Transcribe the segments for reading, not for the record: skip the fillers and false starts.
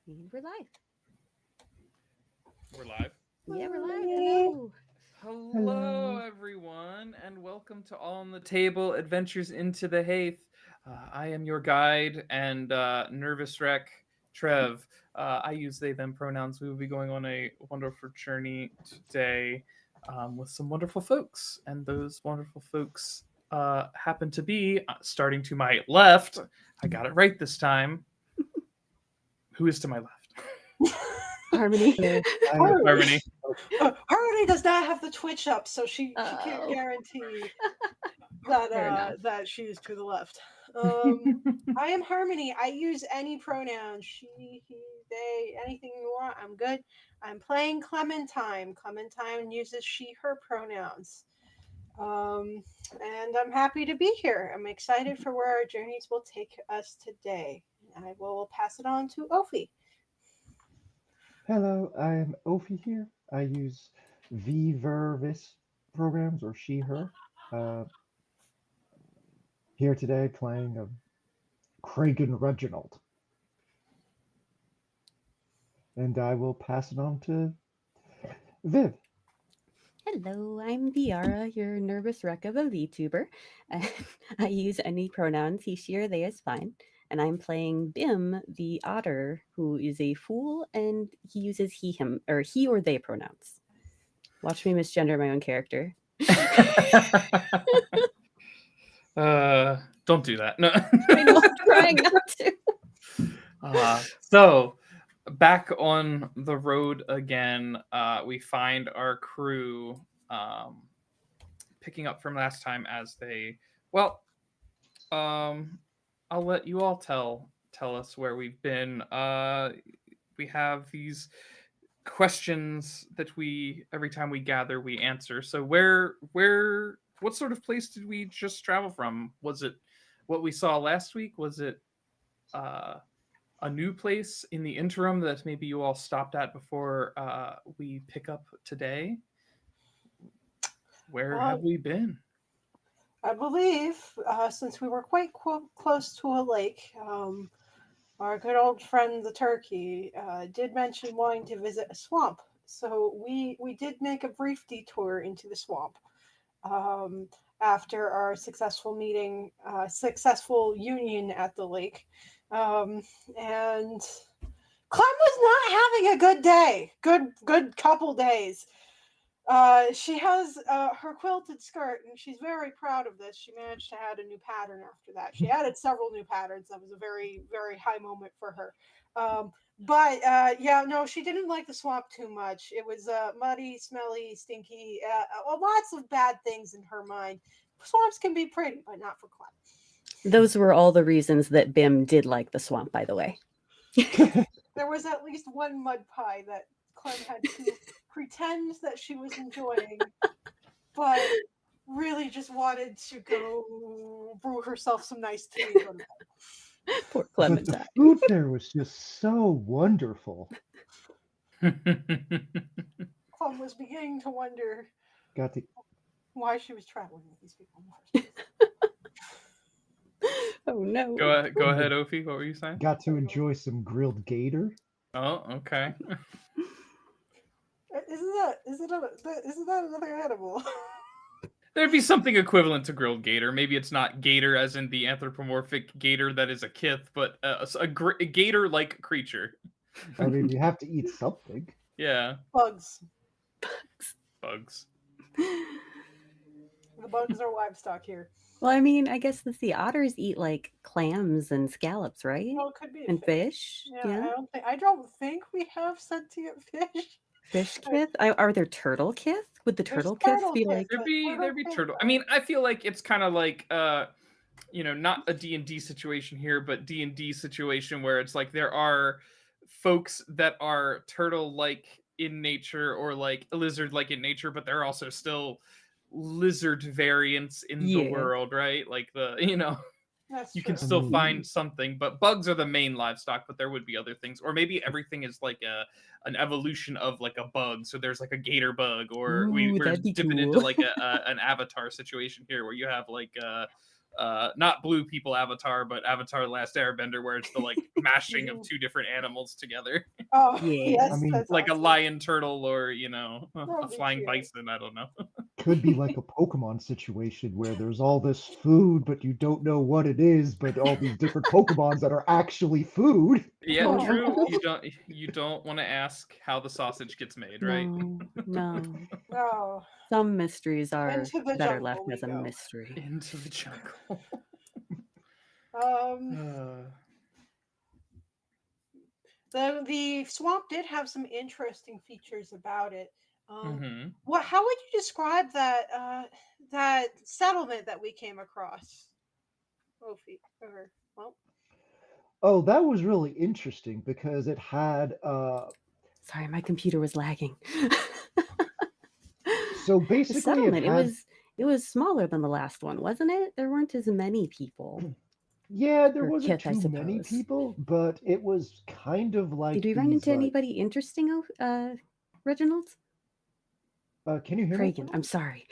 And we're live. We're live. Yeah, we're live. Hi. Hello. Hello, Hello. everyone, and welcome to All on the Table Adventures into the Heath. I am your guide and nervous wreck, Trev. I use they, them pronouns. We will be going on a wonderful journey today with some wonderful folks, and those wonderful folks happen to be starting to my left. I got it right this time. Who is to my left? Harmony. Hello. Harmony. Harmony does not have the Twitch up, so she can't Oh. guarantee Fair enough. that she's to the left. I am Harmony. I use any pronoun. She, he, they, anything you want. I'm good. I'm playing Clementine. Clementine uses she, her pronouns. And I'm happy to be here. I'm excited for where our journeys will take us today. I will pass it on to Ophi. Hello, I'm Ophi here. I use V-Vervis programs or she, her. Uh, Here today playing Kragan Reginald. And I will pass it on to Viv. Hello, I'm Viara, your nervous wreck of a VTuber. And I use any pronouns, he, she, or they is fine. And I'm playing Bim, the otter, who is a fool, and he uses he, him, or he or they pronouns. Watch me misgender my own character. Don't do that. No. I know I'm trying not to. So back on the road again, we find our crew picking up from last time as they I'll let you all tell us where we've been. We have these questions that we every time we gather we answer. So where what sort of place did we just travel from? Was it what we saw last week? Was it uh a new place in the interim that maybe you all stopped at before we pick up today? Where Uh, have we been? I believe, since we were quite close to a lake, our good old friend the turkey did mention wanting to visit a swamp. So we did make a brief detour into the swamp um, after our successful union at the lake. And Clem was not having a good day. Good couple days. She has her quilted skirt, and she's very proud of this. She managed to add a new pattern after that. She added several new patterns. That was a very, very high moment for her. But yeah, no, she didn't like the swamp too much. It was muddy, smelly, stinky, lots of bad things in her mind. Swamps can be pretty, but not for Clem. Those were all the reasons that Bim did like the swamp, by the way. There was at least one mud pie that Clem had to pretend that she was enjoying, but really just wanted to go brew herself some nice tea and go to bed. Poor But the Clementine. food there was just so wonderful. Clem was beginning to wonder Got to why she was traveling with these people in the first place. Oh no. Go ahead, Ophi. What were you saying? got to enjoy some grilled gator. Oh, okay. Isn't that another animal? There'd be something equivalent to grilled gator. Maybe it's not gator as in the anthropomorphic gator that is a kith, but a gator-like creature. I mean, you have to eat something. Yeah, Bugs. bugs. The bugs are livestock here. Well, I mean, I guess the sea otters eat like clams and scallops, right? Well, it could be a And fish. fish. Yeah, I don't think we have sentient fish. Fish kith. Are there turtle kith? Would the There's turtle kith turtle be kith. like? There'd be turtle. I mean, I feel like it's kind of like not a D&D situation here, but D&D situation where it's like there are folks that are turtle-like in nature or like lizard-like in nature, but there are also still lizard variants in the Yeah. world, right? Like That's you true. can still mean- find something, but bugs are the main livestock, but there would be other things. Or maybe everything is like an evolution of like a bug. So there's like a gator bug, or Ooh, we're that'd be dipping into cool. like an avatar situation here where you have like not Blue People Avatar, but Avatar: The Last Airbender, where it's the like mashing of Mhm. two different animals together, Oh, Yeah. I yes, mean, that's like a awesome. lion turtle or That a would be flying cute. bison. I don't know. could be like a Pokemon situation where there's all this food, but you don't know what it is, but all these different Pokemons that are actually food. Yeah, Oh true. no. Oh, You don't want to ask how the sausage gets made, right? No, no. no. Some mysteries are Into the better left jungle we as a go. mystery. Into the jungle. Um, Uh, the swamp did have some interesting features about it. Um, hmm how would you describe that settlement that we came across? Ophi, or well, Oh, that was really interesting because it had Sorry, my computer was lagging. so The basically it settlement, had it was smaller than the last one, wasn't it? There weren't as many people. yeah, there Or wasn't Kith, I too many suppose. people, but it was kind of Did like we run these into like anybody interesting, Reginald? can you hear me? Kragan, I'm sorry.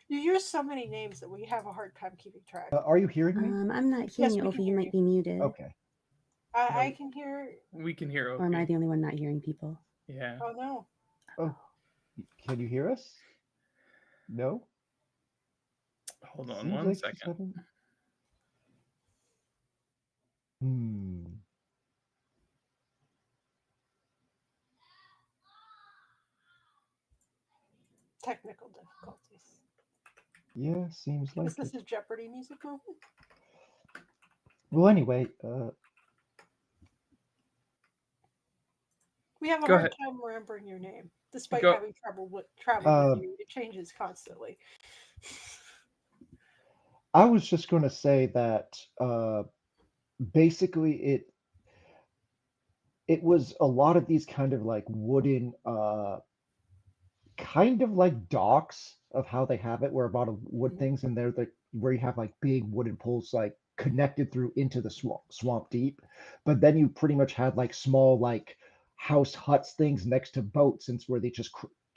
you use so many names that we have a hard time keeping track. Are you hearing me? I'm not hearing Yes, you, we can Ovi. You hear might you. be muted. Okay. I no, can hear. we can hear Or am I Opie. the only one not hearing people? Yeah. Oh no. Oh, can you hear us? No? Hold on Seems one like she's second. having hmm. Technical difficulties. Yeah, seems Is like this it. a Jeopardy music moment? Well, anyway, We have a Go hard ahead. time remembering your name, despite Go. having traveled with uh, you. It changes constantly. I was just going to say that basically it was a lot of these kind of like wooden kind of like docks of how they have it, where a lot of wood Mhm. things in there that where you have like big wooden poles like connected through into the swamp deep, but then you pretty much had like small like house huts things next to boats, since where they just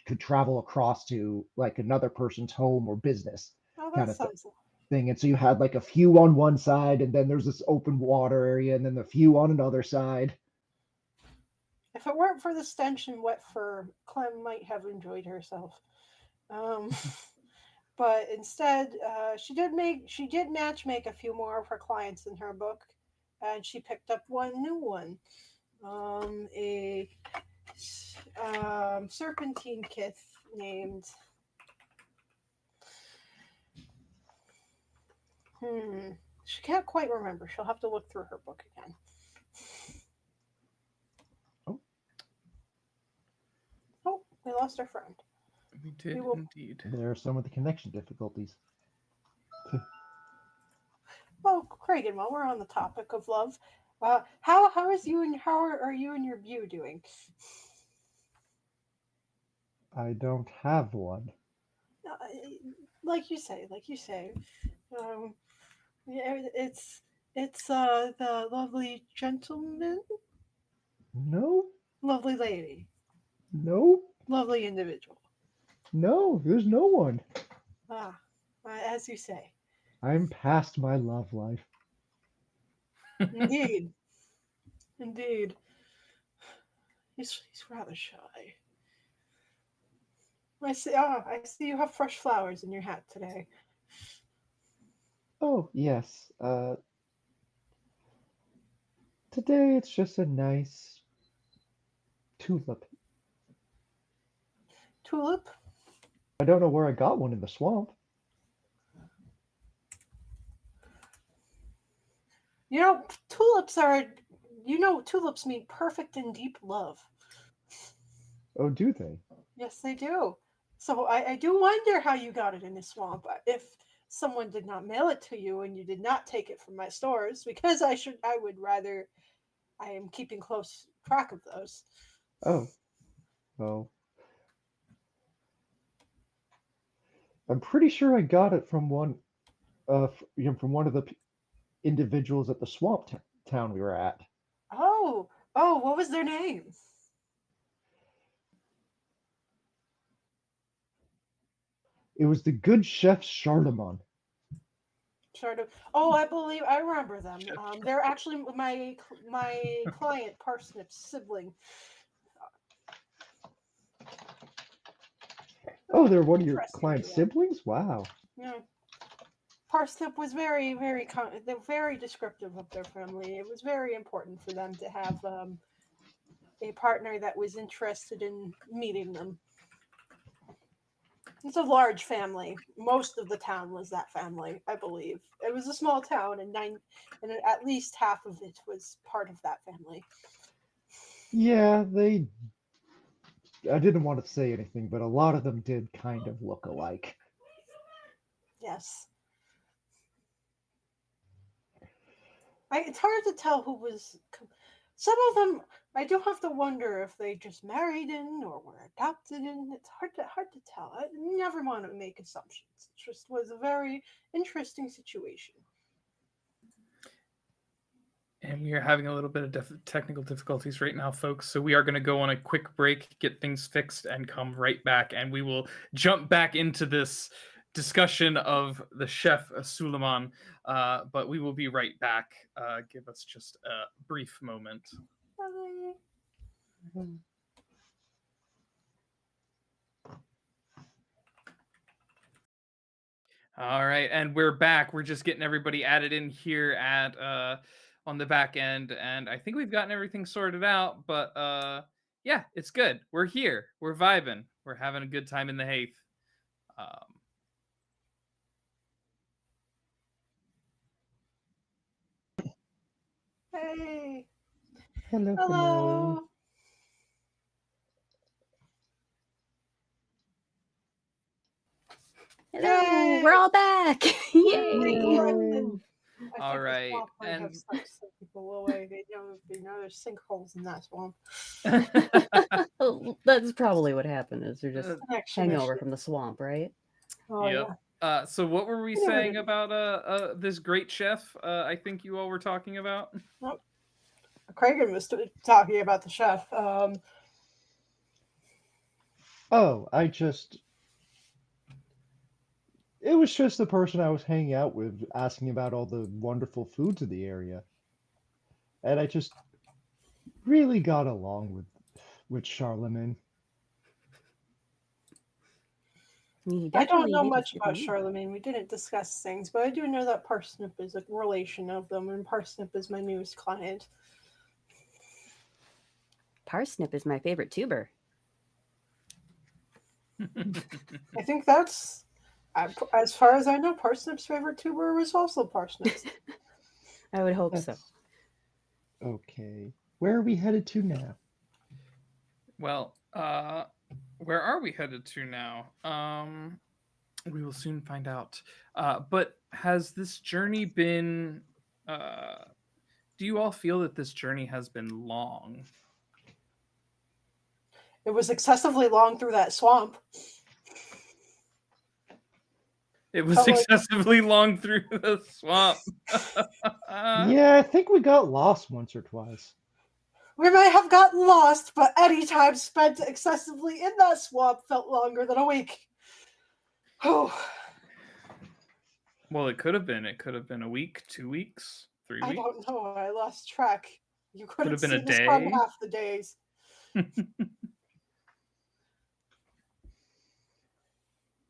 could travel across to like another person's home or business Oh, that kind of sounds. thing. And so you had like a few on one side, and then there's this open water area, and then a few on another side. If it weren't for the stench and wet fur, Clem might have enjoyed herself. Um, but instead, she did match make a few more of her clients in her book, and she picked up one new one, a serpentine kith named. Hmm. She can't quite remember. She'll have to look through her book again. Oh, Oh, we lost our friend. We We did will. indeed. there are some of the connection difficulties. Well, Craig, while we're on the topic of love, how are you and your view doing? I don't have one. Uh, like you say, um, yeah, it's the lovely gentleman, No, lovely lady, no, lovely individual. no, there's no one. Ah, as you say, I'm past my love life. indeed, indeed. He's rather shy. I see. Ah, I see. You have fresh flowers in your hat today. Oh, yes. Today it's just a nice tulip. Tulip. I don't know where I got one in the swamp. You know, tulips are. You know, tulips mean perfect and deep love. Oh, do they? Yes, they do. So I do wonder how you got it in the swamp. If someone did not mail it to you and you did not take it from my stores, because I would rather. I am keeping close track of those. Oh, well, I'm pretty sure I got it from from one of the individuals at the town we were at. Oh, oh, what was their name? It was the good chef Charlemagne. Sort of. Oh, I believe I remember them. They're actually my client Parsnip's sibling. Oh, they're one of your Interesting. client's Yeah. siblings? Wow. Yeah. Parsnip was they're very descriptive of their family. It was very important for them to have a partner that was interested in meeting them. It's a large family. Most of the town was that family, I believe. It was a small town, and at least half of it was part of that family. Yeah, they. I didn't want to say anything, but a lot of them did kind of look alike. Yes. It's hard to tell who was. Some of them, I do have to wonder if they just married in or were adopted in. It's hard to tell. I never want to make assumptions. It just was a very interesting situation. And we are having a little bit of technical difficulties right now, folks. So we are going to go on a quick break, get things fixed, and come right back. And we will jump back into this discussion of the chef Suleiman. But we will be right back. Give us just a brief moment. Bye. All right, and we're back. We're just getting everybody added in here at on the back end, and I think we've gotten everything sorted out. But yeah, it's good. We're here. We're vibing. We're having a good time in the Heath. Hey. Hello, hello. Hello. Hello, Yay! we're all back. Yay! London. I All think right, the swamp might have and sucked some people away. They know there's sinkholes in that swamp. Oh, that's probably what happened. Is they're just Connection hangover issue. from the swamp, right? Oh yep. yeah. So what were we You never saying did. about this great chef? I think you all were talking about. Nope. Kragan was talking about the chef. Oh, it was just the person I was hanging out with asking about all the wonderful foods of the area. And I just really got along with Charlemagne. He I don't definitely know made us much good about meat. Charlemagne. We didn't discuss things, but I do know that Parsnip is a relation of them, and Parsnip is my newest client. Parsnip is my favorite tuber. I think that's, as far as I know, Parsnip's favorite tuber was also Parsnips. I would hope so. That's okay. Where are we headed to now? Well, where are we headed to now? We will soon find out. But has this journey been? Do you all feel that this journey has been long? It was excessively long through that swamp. It was Felt like- excessively long through the swamp. Yeah, I think we got lost once or twice. We may have gotten lost, but any time spent excessively in that swamp felt longer than a week. Oh, Well, it could have been. It could have been a week, 2 weeks, 3 I weeks. don't know. I lost track. You couldn't have been see a the sun day. half the days.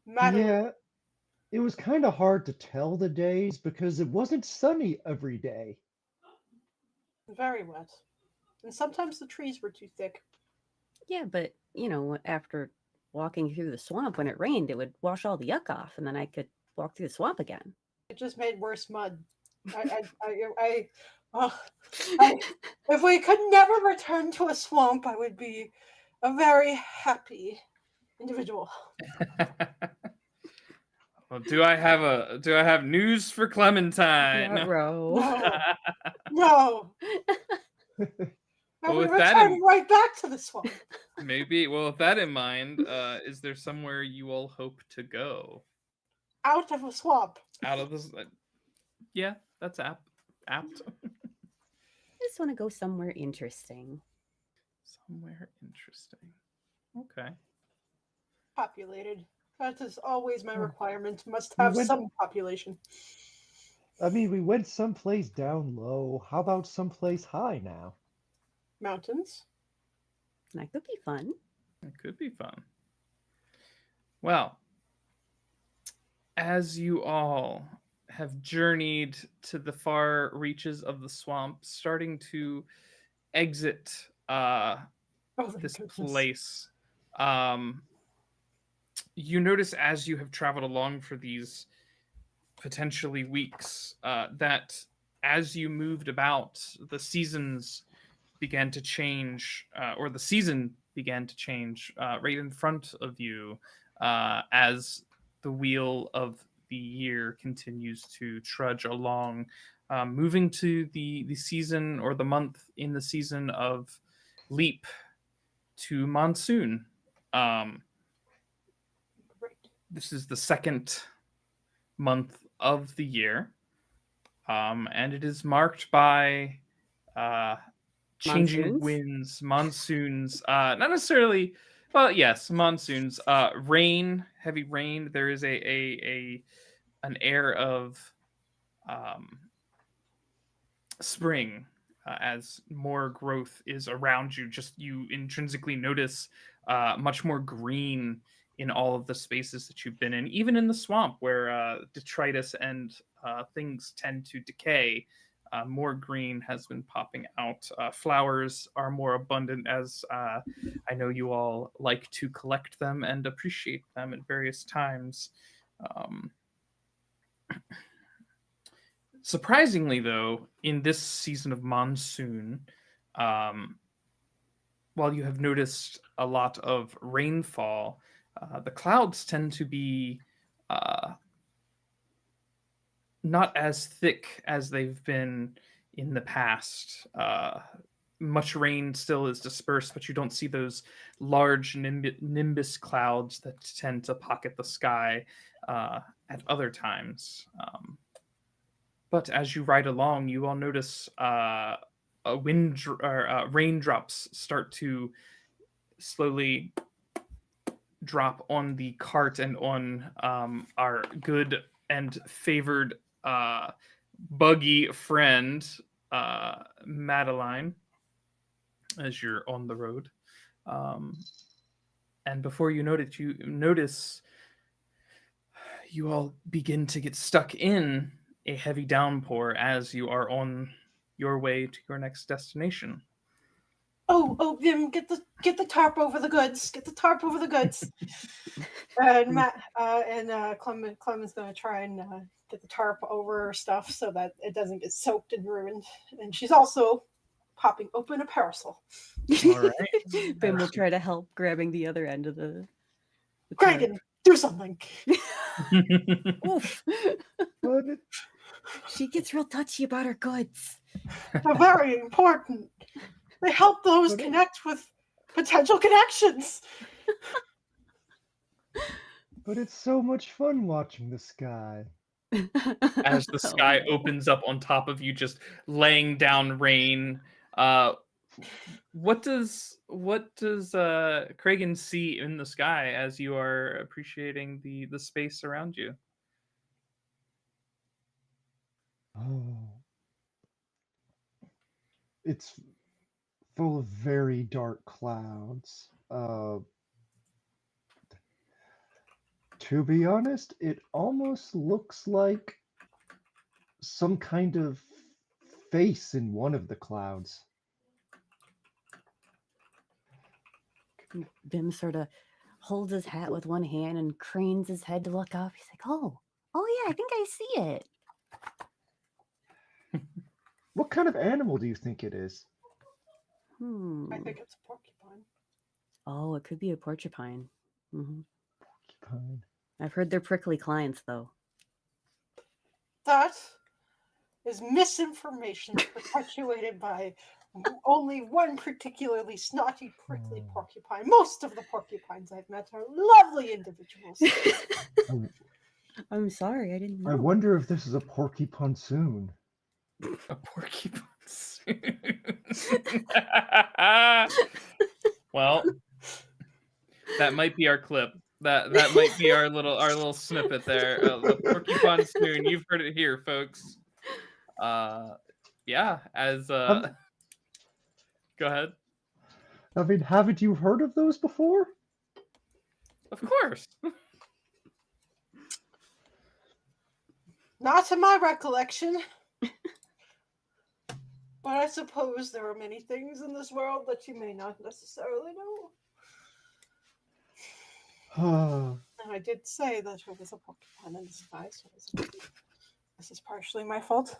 Matter. Yeah, it was kind of hard to tell the days because it wasn't sunny every day. Very wet. And sometimes the trees were too thick. Yeah, but after walking through the swamp when it rained, it would wash all the yuck off, and then I could walk through the swamp again. It just made worse mud. If we could never return to a swamp, I would be a very happy individual. Well, do I have news for Clementine? Ruh-roh. No. Well, We with that return right back to the swamp. Maybe. Well, with that in mind, is there somewhere you all hope to go? Out of a swamp. Out of this? Yeah, that's apt. I just want to go somewhere interesting. Somewhere interesting. Okay. Populated. That is always my Well, requirement. Must we have went. some population. I mean, we went someplace down low. How about someplace high now? Mountains. That could be fun. It could be fun. Well, as you all have journeyed to the far reaches of the swamp, starting to exit Oh, thank this goodness. place, um, you notice as you have traveled along for these potentially weeks that as you moved about, the seasons began to change, or the season began to change right in front of you as the wheel of the year continues to trudge along, moving to the season or the month in the season of leap to monsoon. Um, Great. this is the second month of the year, and it is marked by uh, changing Monsoons? winds, monsoons, not necessarily. Well, yes, monsoons, rain, heavy rain. There is a an air of um, spring as more growth is around you. Just you intrinsically notice much more green in all of the spaces that you've been in, even in the swamp where detritus and things tend to decay. More green has been popping out. Flowers are more abundant as I know you all like to collect them and appreciate them at various times. Um, Surprisingly, though, in this season of monsoon, um, while you have noticed a lot of rainfall, the clouds tend to be uh, not as thick as they've been in the past. Much rain still is dispersed, but you don't see those large nimbus clouds that tend to pocket the sky at other times. But as you ride along, you all notice raindrops start to slowly drop on the cart and on our good and favored buggy friend, Madeline, as you're on the road. And before you notice you all begin to get stuck in a heavy downpour as you are on your way to your next destination. Oh, Vim, get the tarp over the goods. Get the tarp over the goods. And Matt and Clem is going to try and get the tarp over her stuff so that it doesn't get soaked and ruined. And she's also popping open a parasol. All right. Ben will try to help grabbing the other end of the Dragon, do something. Oof. But it, She gets real touchy about her goods. They're very important. They help those But it- connect with potential connections. but it's so much fun watching the sky. As the sky opens up on top of you, just laying down rain. What does Kragan see in the sky as you are appreciating the space around you? Oh, it's full of very dark clouds. To be honest, it almost looks like some kind of face in one of the clouds. Bim sort of holds his hat with one hand and cranes his head to look up. He's like, oh yeah, I think I see it. What kind of animal do you think it is? I think it's a porcupine. Oh, it could be a porcupine. Hmm. Porcupine. I've heard they're prickly clients, though. That is misinformation perpetuated by only one particularly snotty, prickly porcupine. Most of the porcupines I've met are lovely individuals. I'm sorry, I didn't know. I wonder if this is a porcupine soon. A porcupine. Well, that might be our clip. That might be our little snippet there. The porcupine spoon. You've heard it here, folks. Yeah. As Um, go ahead. I mean, haven't you heard of those before? Of course. Not to my recollection. But I suppose there are many things in this world that you may not necessarily know. And I did say that it was a porcupine in the sky, so this is partially my fault.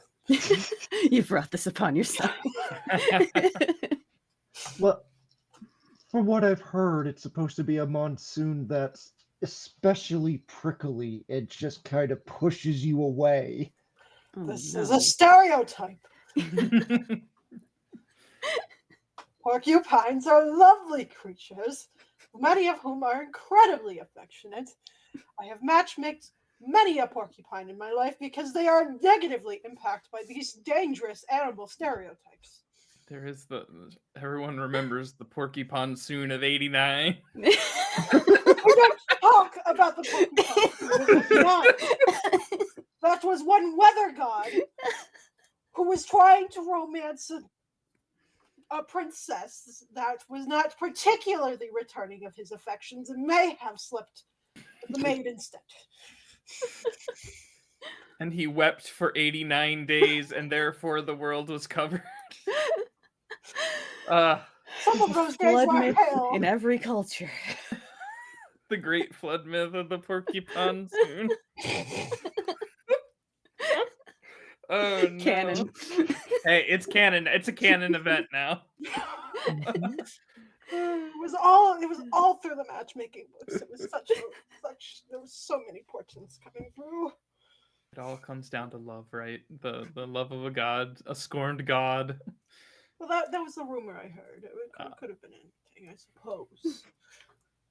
You brought this upon yourself. Well, from what I've heard, it's supposed to be a monsoon that's especially prickly. It just kind of pushes you away. Oh, This no. is a stereotype. Porcupines are lovely creatures, many of whom are incredibly affectionate. I have matchmaked many a porcupine in my life because they are negatively impacted by these dangerous animal stereotypes. There is everyone remembers the porcupine soon of '89. We don't talk about the porcupine. That was one weather god who was trying to romance a princess that was not particularly returning of his affections and may have slept with the maid instead. And he wept for 89 days, and therefore the world was covered. Some of those days Flood were myth hell. in every culture. The great flood myth of the porcupine soon. Oh no. Canon. Hey, it's canon. It's a canon event now. It was all through the matchmaking books. It was there was so many portents coming through. It all comes down to love, right? The love of a god, a scorned god. Well, that was the rumor I heard. It could have been anything, I suppose.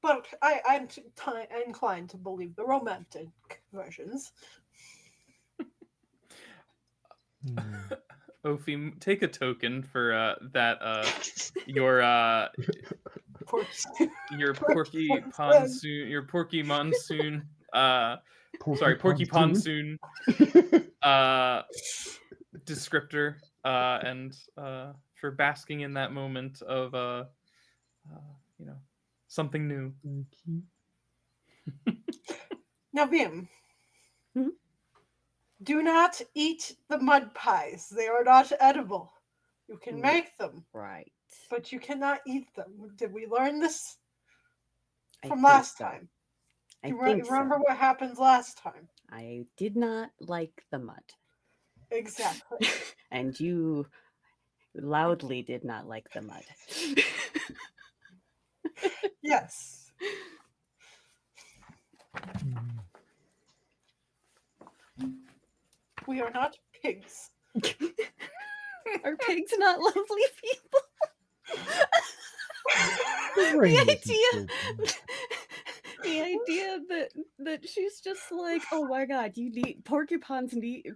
But I'm inclined to believe the romantic versions. Ophi, take a token for that your porky monsoon porky ponsoon descriptor and for basking in that moment of something new. Now, Bim, Hmm? do not eat the mud pies. They are not edible. You can make them, Right. but you cannot eat them. Did we learn this I from think last so. time? I Do you think remember so. what happened last time? I did not like the mud. Exactly. And you loudly did not like the mud. Yes. We are not pigs. Are pigs not lovely people? The idea that she's just like, oh my god, porcupines need to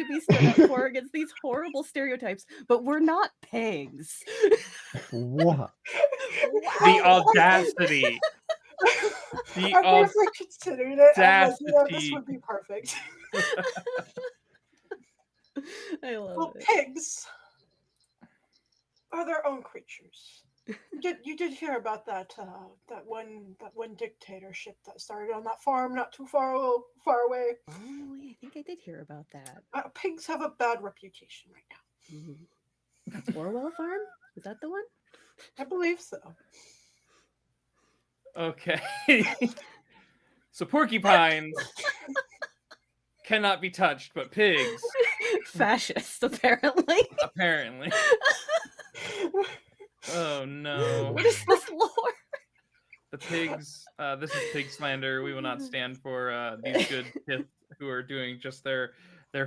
be stood up for against these horrible stereotypes, but we're not pigs. What? The audacity. I briefly considered it. I'm like, this audacity. would be perfect. I love Well, it. pigs are their own creatures. You did hear about that one dictatorship that started on that farm not too far away. Oh, I think I did hear about that. Pigs have a bad reputation right now. Orwell Farm? Is that the one? I believe so. Okay. So porcupines cannot be touched, but pigs Fascist, apparently. apparently. Oh no. What is this lore? The pigs, this is pig slander. We will not stand for these good Heath who are doing just their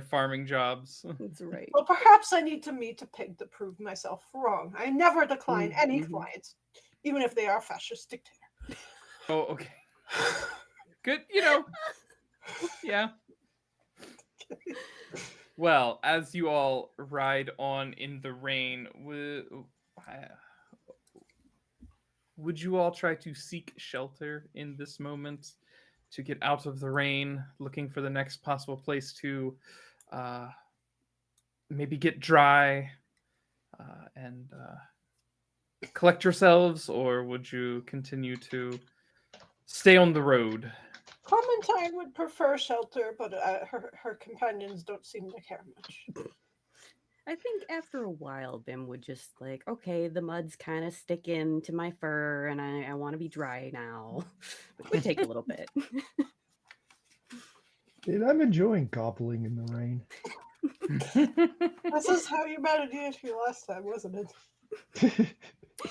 farming jobs. That's right. Well, perhaps I need to meet a pig to prove myself wrong. I never decline any clients, even if they are fascist dictator. Oh, okay. Good, yeah. Well, as you all ride on in the rain, would you all try to seek shelter in this moment to get out of the rain, looking for the next possible place to uh, maybe get dry and collect yourselves, or would you continue to stay on the road? Clementine would prefer shelter, but her companions don't seem to care much. I think after a while, Bim would just like, okay, the mud's kind of sticking to my fur and I want to be dry now. It would take a little bit. Dude, I'm enjoying gobbling in the rain. This is how you managed me last time, wasn't it?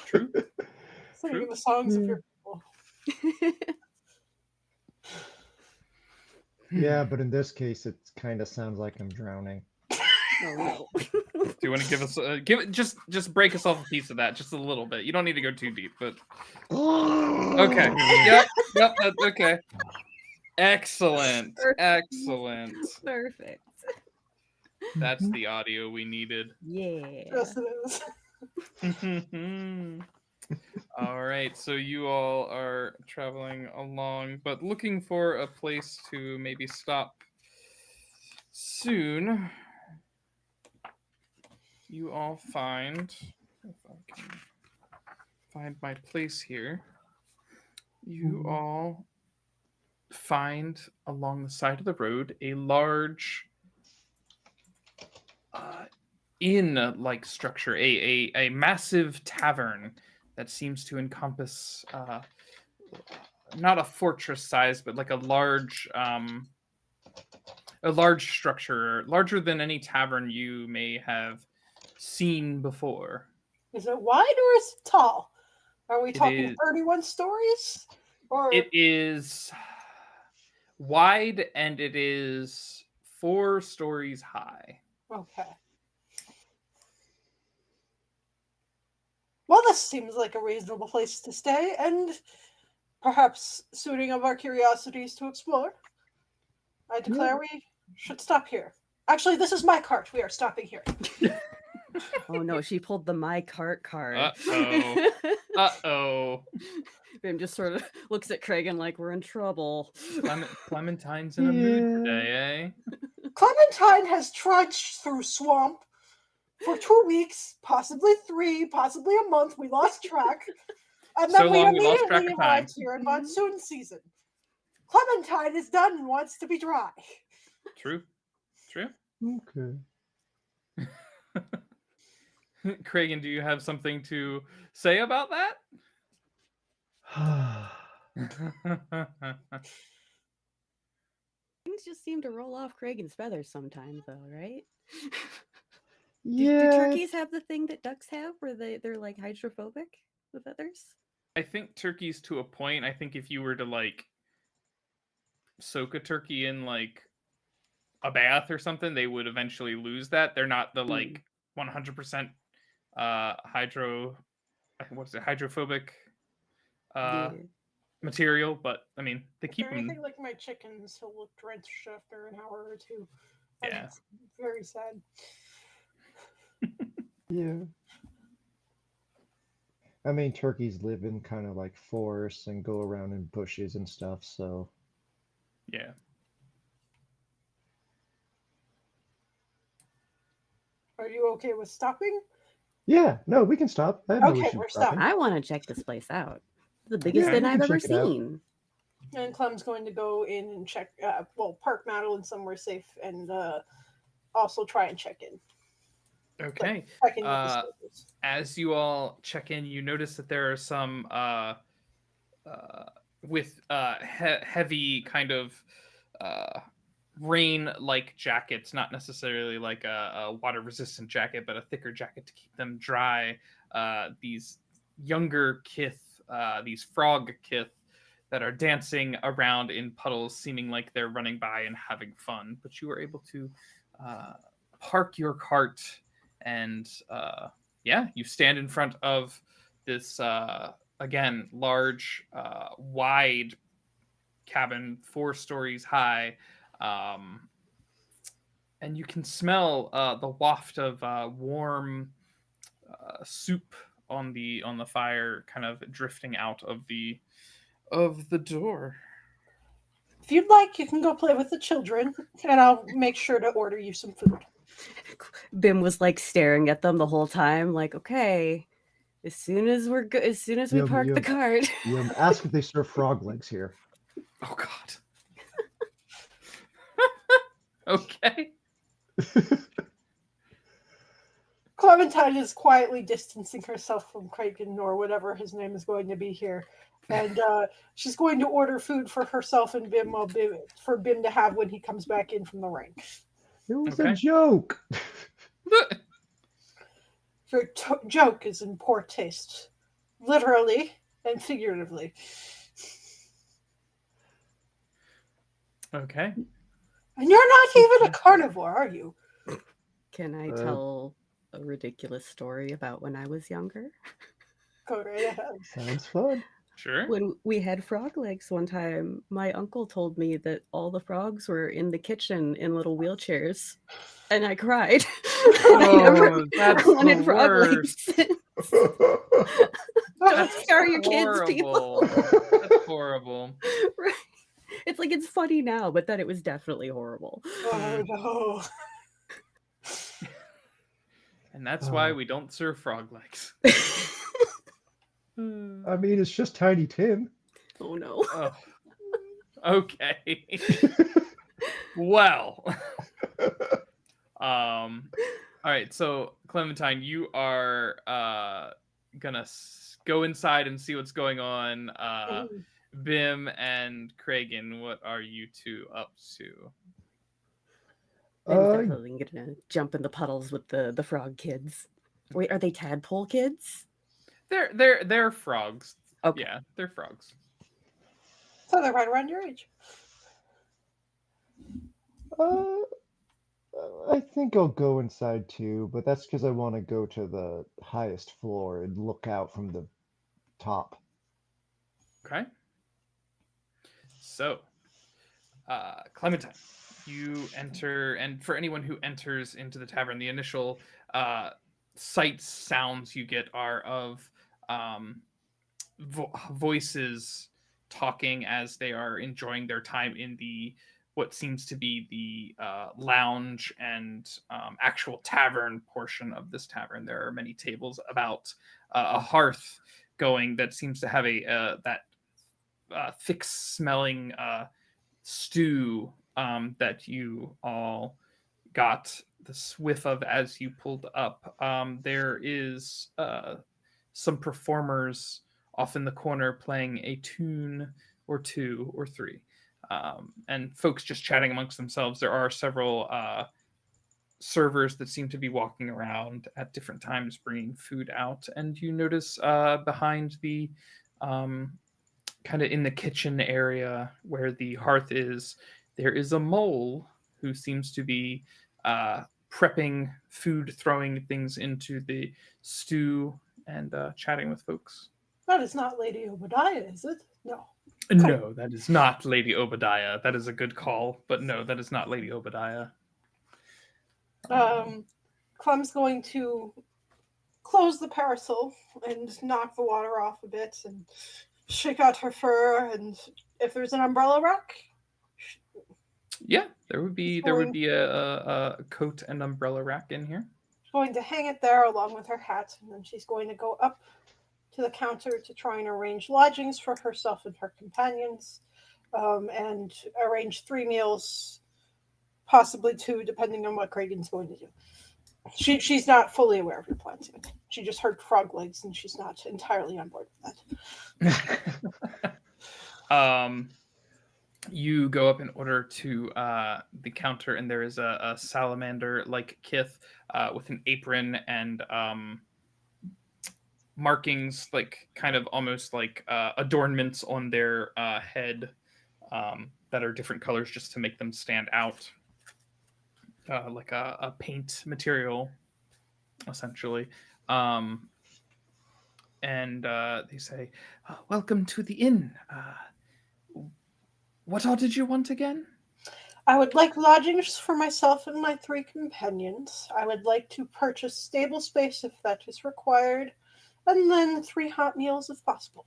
True. Singing True. the songs of Yeah. your people. Yeah, but in this case, it kind of sounds like I'm drowning. Oh no. Do you want to give us just break us off a piece of that, just a little bit? You don't need to go too deep, but okay. Yep. Okay. Excellent. Perfect. Excellent. Perfect. That's the audio we needed. Yeah. Yes, it is. All right, so you all are traveling along, but looking for a place to maybe stop soon. You all find, if I can find my place here, you all find along the side of the road a large inn-like structure, a massive tavern that seems to encompass not a fortress size, but like a large structure, larger than any tavern you may have seen before. Is it wide or is it tall? Are we It talking is- 31 stories? Or It is wide and it is 4 stories high. okay. Well, this seems like a reasonable place to stay, and perhaps suiting of our curiosities to explore. I declare we should stop here. Actually, this is my cart. We are stopping here. Oh no, she pulled the my cart card. Uh-oh. Uh-oh. Bim just sort of looks at Craig and like, we're in trouble. Clementine's in a mood today, eh? Clementine has trudged through swamp for 2 weeks, possibly 3, possibly a month. We lost track. And then So we long we lost immediately track of arrived time. here in monsoon season. Clementine is done and wants to be dry. True. Okay. Kragan, do you have something to say about that? Things just seem to roll off Cragen's feathers sometimes, though, right? Do Yeah. turkeys have the thing that ducks have, where they're like hydrophobic, the feathers? I think turkeys to a point. I think if you were to like soak a turkey in like a bath or something, they would eventually lose that. They're not the like 100% hydrophobic Uh, Yeah. material, but I mean they If keep they're them. anything like my chickens, he'll look drenched after an hour or two. And Yeah. it's very sad. Yeah. I mean, turkeys live in kind of like forests and go around in bushes and stuff, so. Yeah. Are you okay with stopping? Yeah, no, we can stop. I have no Okay, issue we're stopping. I want to check this place out. The biggest Okay. inn we I've can ever check it out. seen. And Clem's going to go in and check, park Madeline somewhere safe and also try and check in. Okay. Check in with the soldiers. As you all check in, you notice that there are some with heavy kind of rain-like jackets, not necessarily like a water-resistant jacket, but a thicker jacket to keep them dry. These younger kith, these frog kith, that are dancing around in puddles, seeming like they're running by and having fun. But you are able to park your cart, and you stand in front of this again large, wide cabin, 4 stories high, and you can smell the waft of warm soup on the fire, kind of drifting out of the door. If you'd like, you can go play with the children, and I'll make sure to order you some food. Bim was like staring at them the whole time, like, okay, as soon as we Yum, park the yum, cart. yum. Ask if they serve frog legs here. Oh God. Okay. Clementine is quietly distancing herself from Kraken or whatever his name is going to be here. And she's going to order food for herself and Bim, for Bim to have when he comes back in from the ring. It was Okay. a joke. Your joke is in poor taste, literally and figuratively. Okay. And you're not even a carnivore, are you? Can I tell a ridiculous story about when I was younger? Go right ahead. Sounds fun. Sure. When we had frog legs one time, my uncle told me that all the frogs were in the kitchen in little wheelchairs, and I cried. Oh, that's I wanted the frog worst. legs. That's How are your kids, people? horrible. That's horrible. Right. It's like it's funny now, but then it was definitely horrible. Oh no. And that's why we don't serve frog legs. I mean, it's just Tiny Tim. Oh no. Oh. Okay. Well. All right, so Clementine, you are gonna go inside and see what's going on. Bim and Kragan, what are you two up to? Bim's definitely gonna jump in the puddles with the frog kids. Wait, are they tadpole kids? They're frogs. Okay. Yeah, they're frogs. So they're right around your age. I think I'll go inside too, but that's because I want to go to the highest floor and look out from the top. Okay. So, Clementine, you enter, and for anyone who enters into the tavern, the initial sights, sounds you get are of voices talking as they are enjoying their time in the what seems to be the lounge and actual tavern portion of this tavern. There are many tables about, a hearth going that seems to have that thick smelling stew that you all got the whiff of as you pulled up. There is some performers off in the corner playing a tune or two or three, and folks just chatting amongst themselves. There are several servers that seem to be walking around at different times bringing food out, and you notice behind the kind of in the kitchen area where the hearth is, there is a mole who seems to be prepping food, throwing things into the stew, and chatting with folks. That is not Lady Obadiah, is it? No. No, that is not Lady Obadiah. That is a good call, but no, that is not Lady Obadiah. Clem's going to close the parasol and knock the water off a bit and shake out her fur, and if there's an umbrella rack, yeah, there would be a coat and umbrella rack in here. She's going to hang it there along with her hat, and then she's going to go up to the counter to try and arrange lodgings for herself and her companions, and arrange 3 meals, possibly 2, depending on what Kragan's going to do. She's not fully aware of your plans yet. She just heard frog legs, and she's not entirely on board with that. You go up in order to the counter, and there is a salamander-like kith with an apron and markings, like kind of almost like adornments on their head that are different colors just to make them stand out, like a paint material, essentially. And they say, "Welcome to the inn. What all did you want again?" I would like lodgings for myself and my 3 companions. I would like to purchase stable space if that is required, and then 3 hot meals if possible.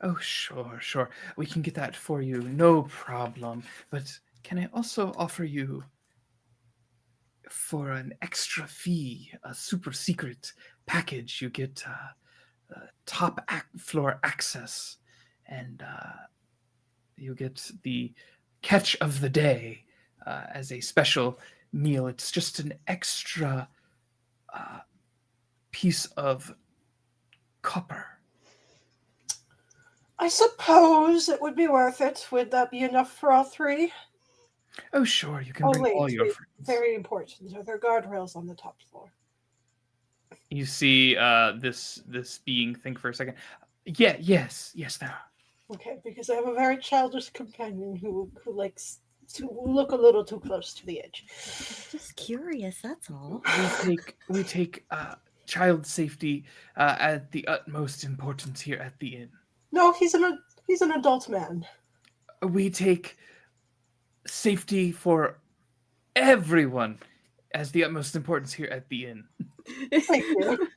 Oh, sure, sure. We can get that for you. No problem. But can I also offer you, for an extra fee, a super secret package? You get top floor access, and you get the catch of the day as a special meal. It's just an extra uh, piece of copper. I suppose it would be worth it. Would that be enough for all 3? Oh, sure, you can Oh, bring wait, all your wait. friends. Very important. Are there guardrails on the top floor? You see this being think for a second. Yeah, yes, there are. Okay, because I have a very childish companion who likes to look a little too close to the edge. Just curious, that's all. We take child safety at the utmost importance here at the inn. No, he's an adult man. We take safety for everyone as the utmost importance here at the inn. Thank you.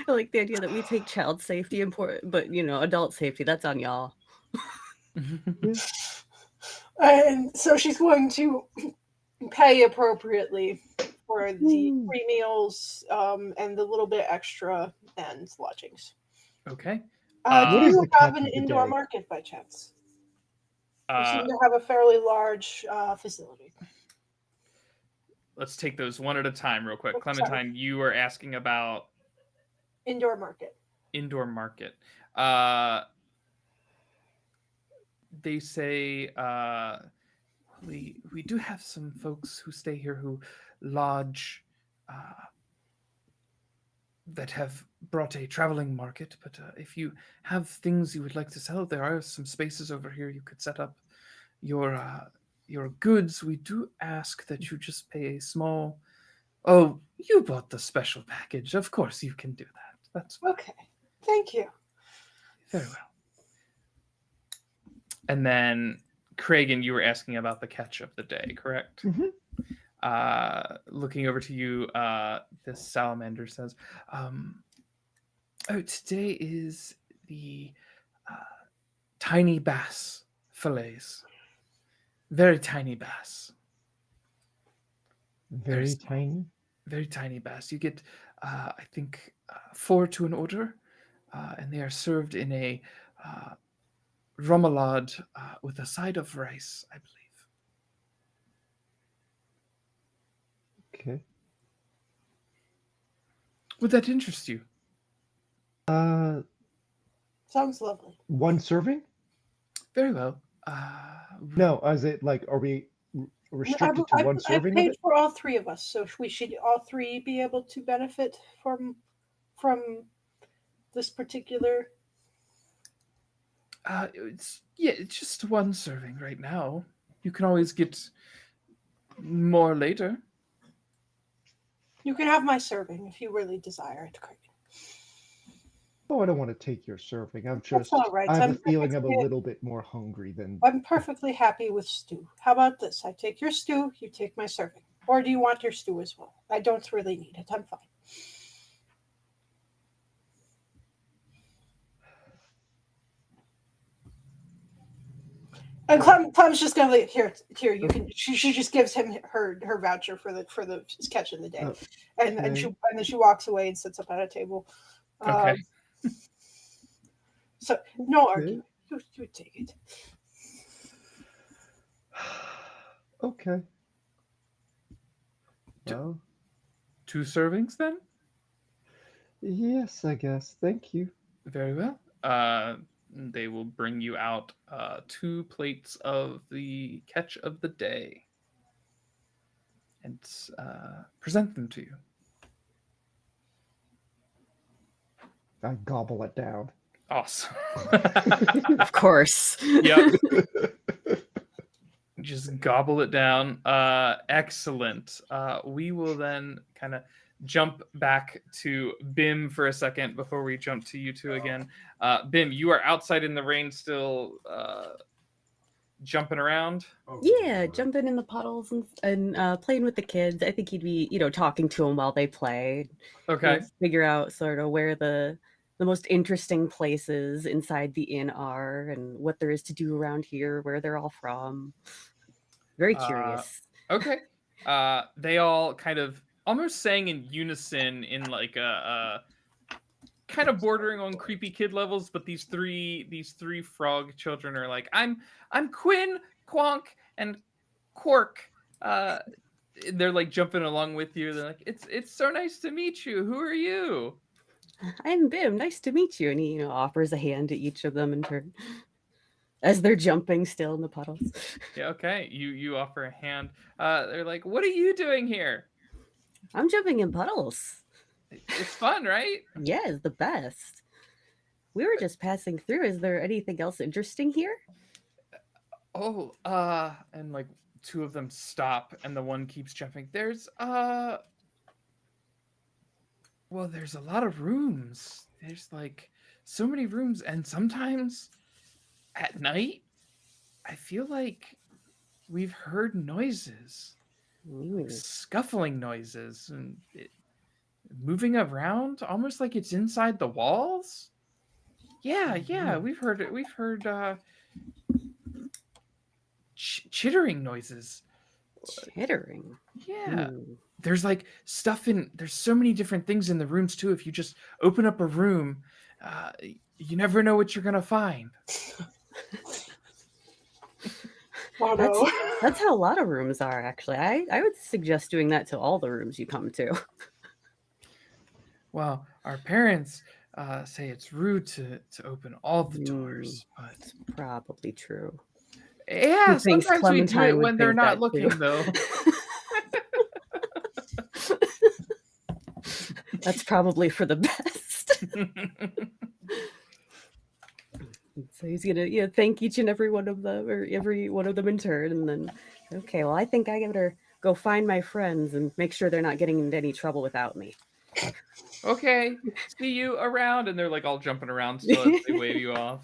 I like the idea that we take child safety important, but adult safety, that's on y'all. And so she's going to pay appropriately for the Woo. 3 meals and the little bit extra and lodgings. Okay. Do What is you the catch have of an the indoor day? market by chance? You Uh, seem to have a fairly large facility. let's take those one at a time, real quick. Oh, sorry. Clementine, you were asking about Indoor market. indoor market. They say we do have some folks who stay here who lodge that have brought a traveling market. But if you have things you would like to sell, there are some spaces over here you could set up your goods. We do ask that you just pay a small. Oh, you bought the special package. Of course, you can do that. That's fine. Okay. Thank you. Very well. And then, Kragan, you were asking about the catch of the day, correct? Mhm. Looking over to you, this salamander says, "Oh, today is the tiny bass fillets. Very tiny bass. Very small. tiny. Very tiny bass. You get, I think, 4 to an order, and they are served in a remoulade with a side of rice, I believe." Okay. Would that interest you? Uh, Sounds lovely. one serving? Very well. No, is it like, are we restricted to one I serving of paid it? for all 3 of us, so we should all 3 be able to benefit from this particular. It's just one serving right now. You can always get more later. You can have my serving if you really desire it, Craig. Oh, I don't want to take your serving. That's all right. I have a feeling I'm a little bit more hungry than. I'm perfectly happy with stew. How about this? I take your stew, you take my serving. Or do you want your stew as well? I don't really need it. I'm fine. And Clem's just gonna leave. Here. You can. She just gives him her voucher for the catch in the day, and then she walks away and sits up at a table. Okay. So no arguing. You take it. Okay. Well, 2 servings then? yes, I guess. Thank you. Very well. They will bring you out 2 plates of the catch of the day and present them to you. I gobble it down. Awesome. Of course. Yep. Just gobble it down. Excellent. We will then kind of jump back to Bim for a second before we jump to you two again. Bim, you are outside in the rain still jumping around? Yeah, jumping in the puddles and playing with the kids. I think he'd be, talking to them while they play. Okay. Figure out sort of where the most interesting places inside the inn are, and what there is to do around here, where they're all from. Very Uh, curious. okay. They all kind of almost sang in unison in like a kind of bordering on creepy kid levels, but these three frog children are like, I'm Quinn, Quonk, and Quark. Uh, they're like jumping along with you. They're like, it's so nice to meet you. Who are you? I'm Bim. Nice to meet you. And he, offers a hand to each of them in turn as they're jumping still in the puddles. Yeah, okay. You offer a hand. They're like, what are you doing here? I'm jumping in puddles. It's fun, right? Yeah, it's the best. We were just passing through. Is there anything else interesting here? Oh, and like two of them stop, and the one keeps jumping. Well, there's a lot of rooms. There's like so many rooms, and sometimes at night, I feel like we've heard noises, like Ooh, scuffling noises, and moving around, almost like it's inside the walls. Yeah, we've heard it. We've heard chittering noises. chittering. Yeah. Ooh. There's like stuff in there's so many different things in the rooms too. If you just open up a room, you never know what you're gonna find. Oh That's no. that's how a lot of rooms are actually. I would suggest doing that to all the rooms you come to. Well, our parents say it's rude to open all the Hmm, doors, but it's probably true. yeah, He thinks sometimes we do Clementine it would when they're think not that too. looking though. That's probably for the best. So he's gonna, thank each and every one of them, or every one of them in turn, and then, okay, well, I think I better go find my friends and make sure they're not getting into any trouble without me. Okay, see you around, and they're like all jumping around still as they wave you off.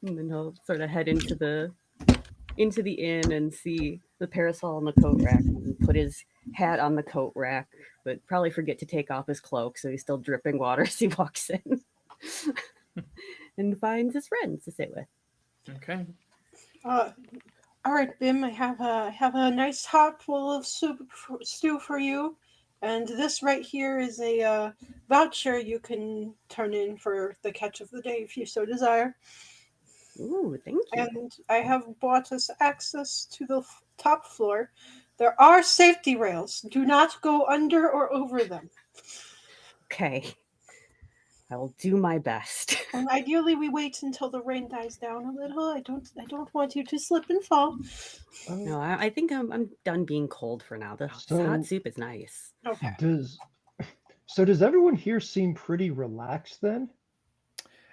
And then he'll sort of head into the inn and see the parasol on the coat rack and put his hat on the coat rack, but probably forget to take off his cloak, so he's still dripping water as he walks in. And finds his friends to sit with. Okay. Uh, all right, Bim. I have a nice hot bowl of stew for you, and this right here is a voucher you can turn in for the catch of the day if you so desire. Ooh, thank you. And I have bought us access to the top floor. There are safety rails. Do not go under or over them. Okay, I will do my best. And ideally, we wait until the rain dies down a little. I don't want you to slip and fall. No, Uh, I think I'm done being cold for now. The hot so soup is nice. Okay. does does everyone here seem pretty relaxed then?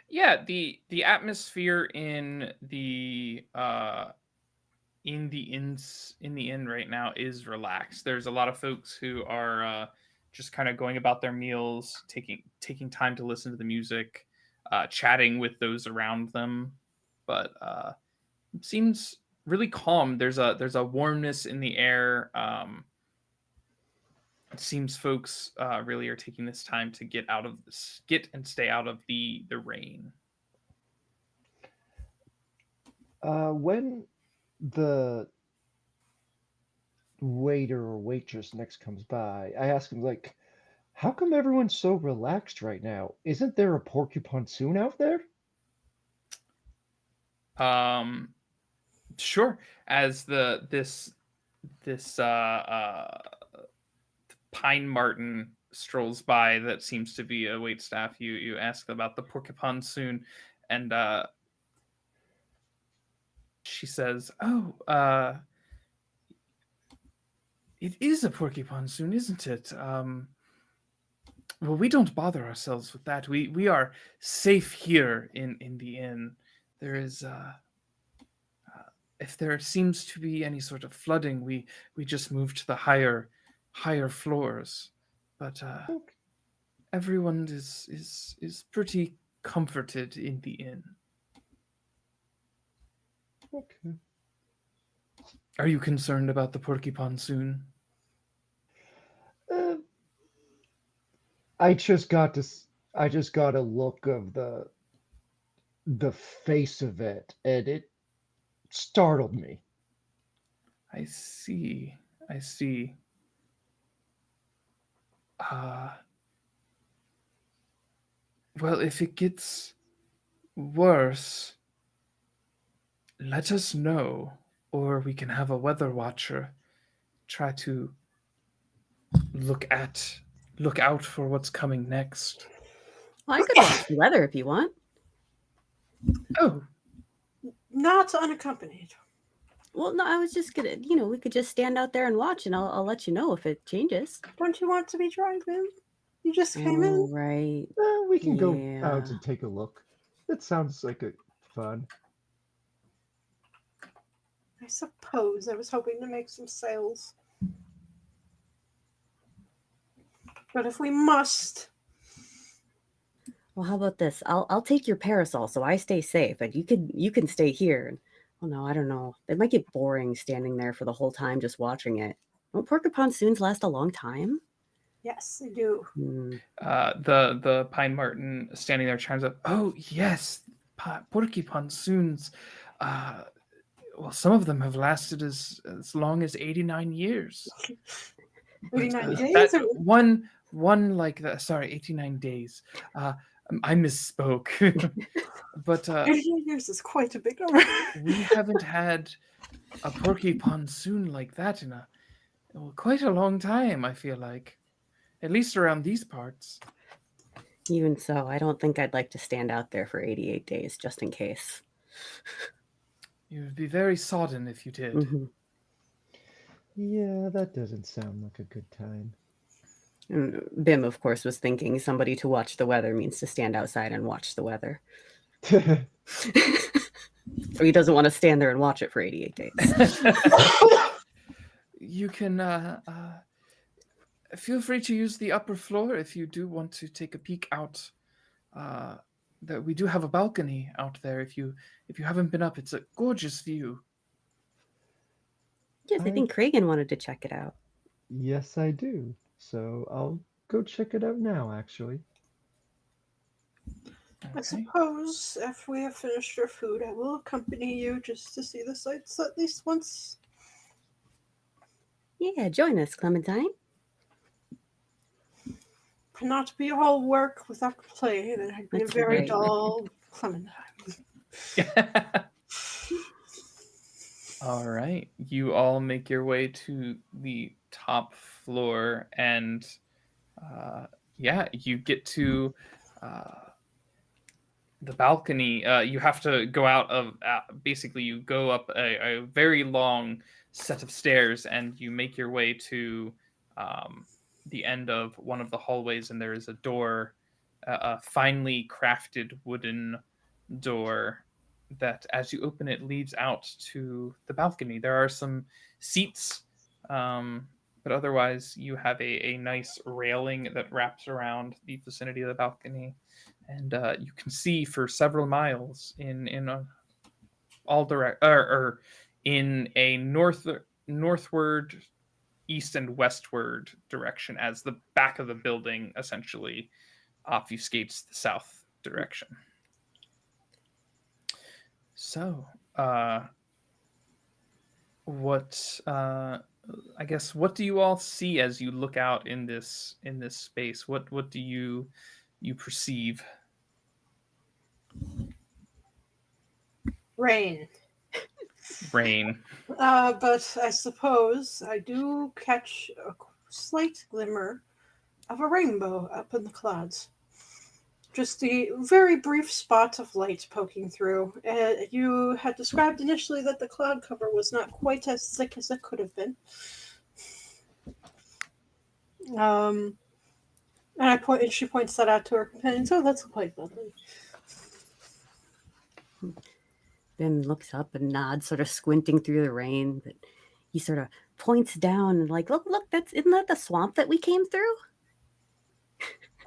Yeah, the atmosphere in the inn right now is relaxed. There's a lot of folks who are just kind of going about their meals, taking time to listen to the music, chatting with those around them. But it seems really calm. There's a warmness in the air. It seems folks really are taking this time to get and stay out of the rain. When the waiter or waitress next comes by, I ask him like, "How come everyone's so relaxed right now? Isn't there a porcupine out there?" Um, sure. As this pine marten strolls by, that seems to be a wait staff. You ask about the porcupine soon, and she says, "Oh, it is a porcupine soon, isn't it? Well, we don't bother ourselves with that. We are safe here in the inn. There is if there seems to be any sort of flooding, we just move to the higher floors. But Okay. everyone is pretty comforted in the inn. Okay. Are you concerned about the porcupine soon? Uh, I just got to. I just got a look of the face of it, and it startled me. I see. I see. Uh, well, if it gets worse, let us know, or we can have a weather watcher try to look at look out for what's coming next. Well, I could watch the weather if you want. Oh, Not unaccompanied. Well, no, I was just gonna, we could just stand out there and watch, and I'll let you know if it changes. Don't you want to be driving? You just came Oh, in. right. We can go Yeah. out and take a look. That sounds like a fun. I suppose I was hoping to make some sales. But if we must, Well, how about this? I'll take your parasol so I stay safe, and you can stay here. And well, no, I don't know. It might get boring standing there for the whole time just watching it. Don't porcupine last a long time? yes, I do. Hmm. the pine marten standing there chimes up. Oh yes, porcupine. Uh, well, some of them have lasted as long as 89 years. But 89 days? that Or one like that. Sorry, 89 days. I misspoke. But 89 years is quite a big number. we haven't had a porcupine like that in quite a long time. I feel like, at least around these parts. Even so, I don't think I'd like to stand out there for 88 days just in case. You would be very sodden if you did. Hmm. Yeah, that doesn't sound like a good time. And Bim, of course, was thinking somebody to watch the weather means to stand outside and watch the weather. So he doesn't want to stand there and watch it for 88 days. You can feel free to use the upper floor if you do want to take a peek out. That we do have a balcony out there. If you haven't been up, it's a gorgeous view. Yes, I think Kragan wanted to check it out. Yes, I do. So I'll go check it out now, actually. I Okay. suppose if we have finished our food, I will accompany you just to see the sights at least once. Yeah, join us, Clementine. Cannot be all work without play. Then I'd be That's a very right. dull Clementine. All right. You all make your way to the top floor, and yeah, you get to the balcony. You have to go out of basically, you go up a very long set of stairs, and you make your way to the end of one of the hallways, and there is a door, a finely crafted wooden door that, as you open it, leads out to the balcony. There are some seats, but otherwise, you have a nice railing that wraps around the vicinity of the balcony, and you can see for several miles in all direct or in a northward, east and westward direction, as the back of the building essentially obfuscates the south direction. So, what I guess what do you all see as you look out in this space? What do you perceive? Rain. Rain. But I suppose I do catch a slight glimmer of a rainbow up in the clouds. Just a very brief spot of light poking through. You had described initially that the cloud cover was not quite as thick as it could have been. And she points that out to her companions. Oh, that's quite lovely. Bim looks up and nods, sort of squinting through the rain, but he sort of points down and like, look, isn't that the swamp that we came through?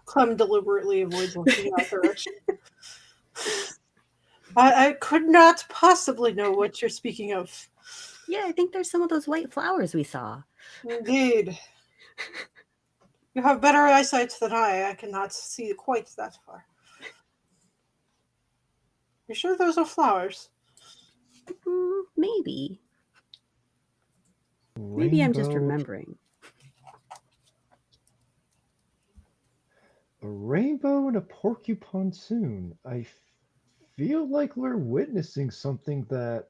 Clem deliberately avoids looking in that direction. I could not possibly know what you're speaking of. Yeah, I think there's some of those white flowers we saw. Indeed. You have better eyesight than I. I cannot see quite that far. You sure those are flowers? Maybe. Maybe I'm just Rainbow, remembering. a rainbow and a porcupine. Feel like we're witnessing something that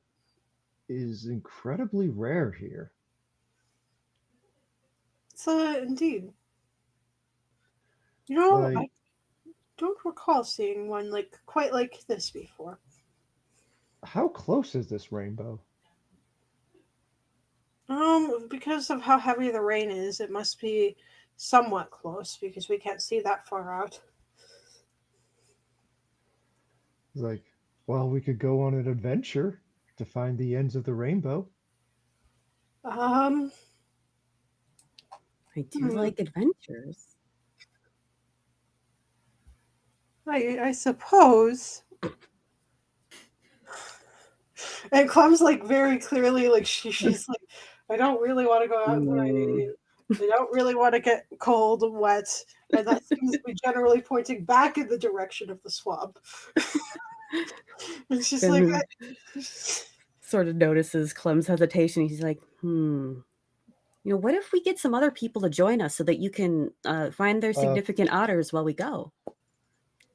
is incredibly rare here. So, indeed. You know, Like, I don't recall seeing one like quite like this before. how close is this rainbow? Because of how heavy the rain is, it must be somewhat close because we can't see that far out. Like, well, we could go on an adventure to find the ends of the rainbow. Um, I do hmm, like adventures. I suppose. And Clem's like very clearly like she's like, I don't really want to go out in the Mm. rain. I don't really want to get cold and wet. And that seems to be generally pointing back in the direction of the swamp. And she's like, And sort of notices Clem's hesitation. He's like, what if we get some other people to join us so that you can find their Uh, significant otters while we go?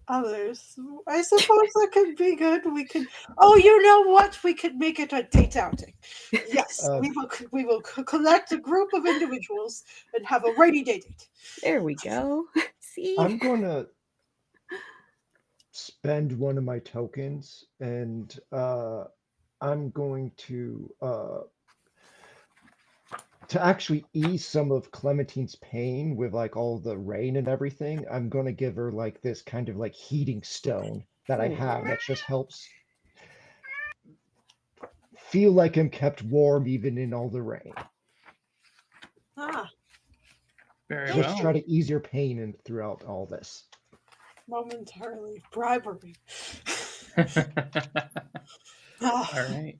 others. I suppose that could be good. We could. Oh, you know what? We could make it a date outing. Yes, uh, we will collect a group of individuals and have a rainy day date. There we go. See? I'm going to spend one of my tokens and I'm going to actually ease some of Clementine's pain with like all the rain and everything. I'm going to give her like this kind of like heating stone that I Oh, have that just helps feel like I'm kept warm even in all the rain. Ah, Very Just well. try to ease your pain and throughout all this. momentarily bribery. All Ah, right.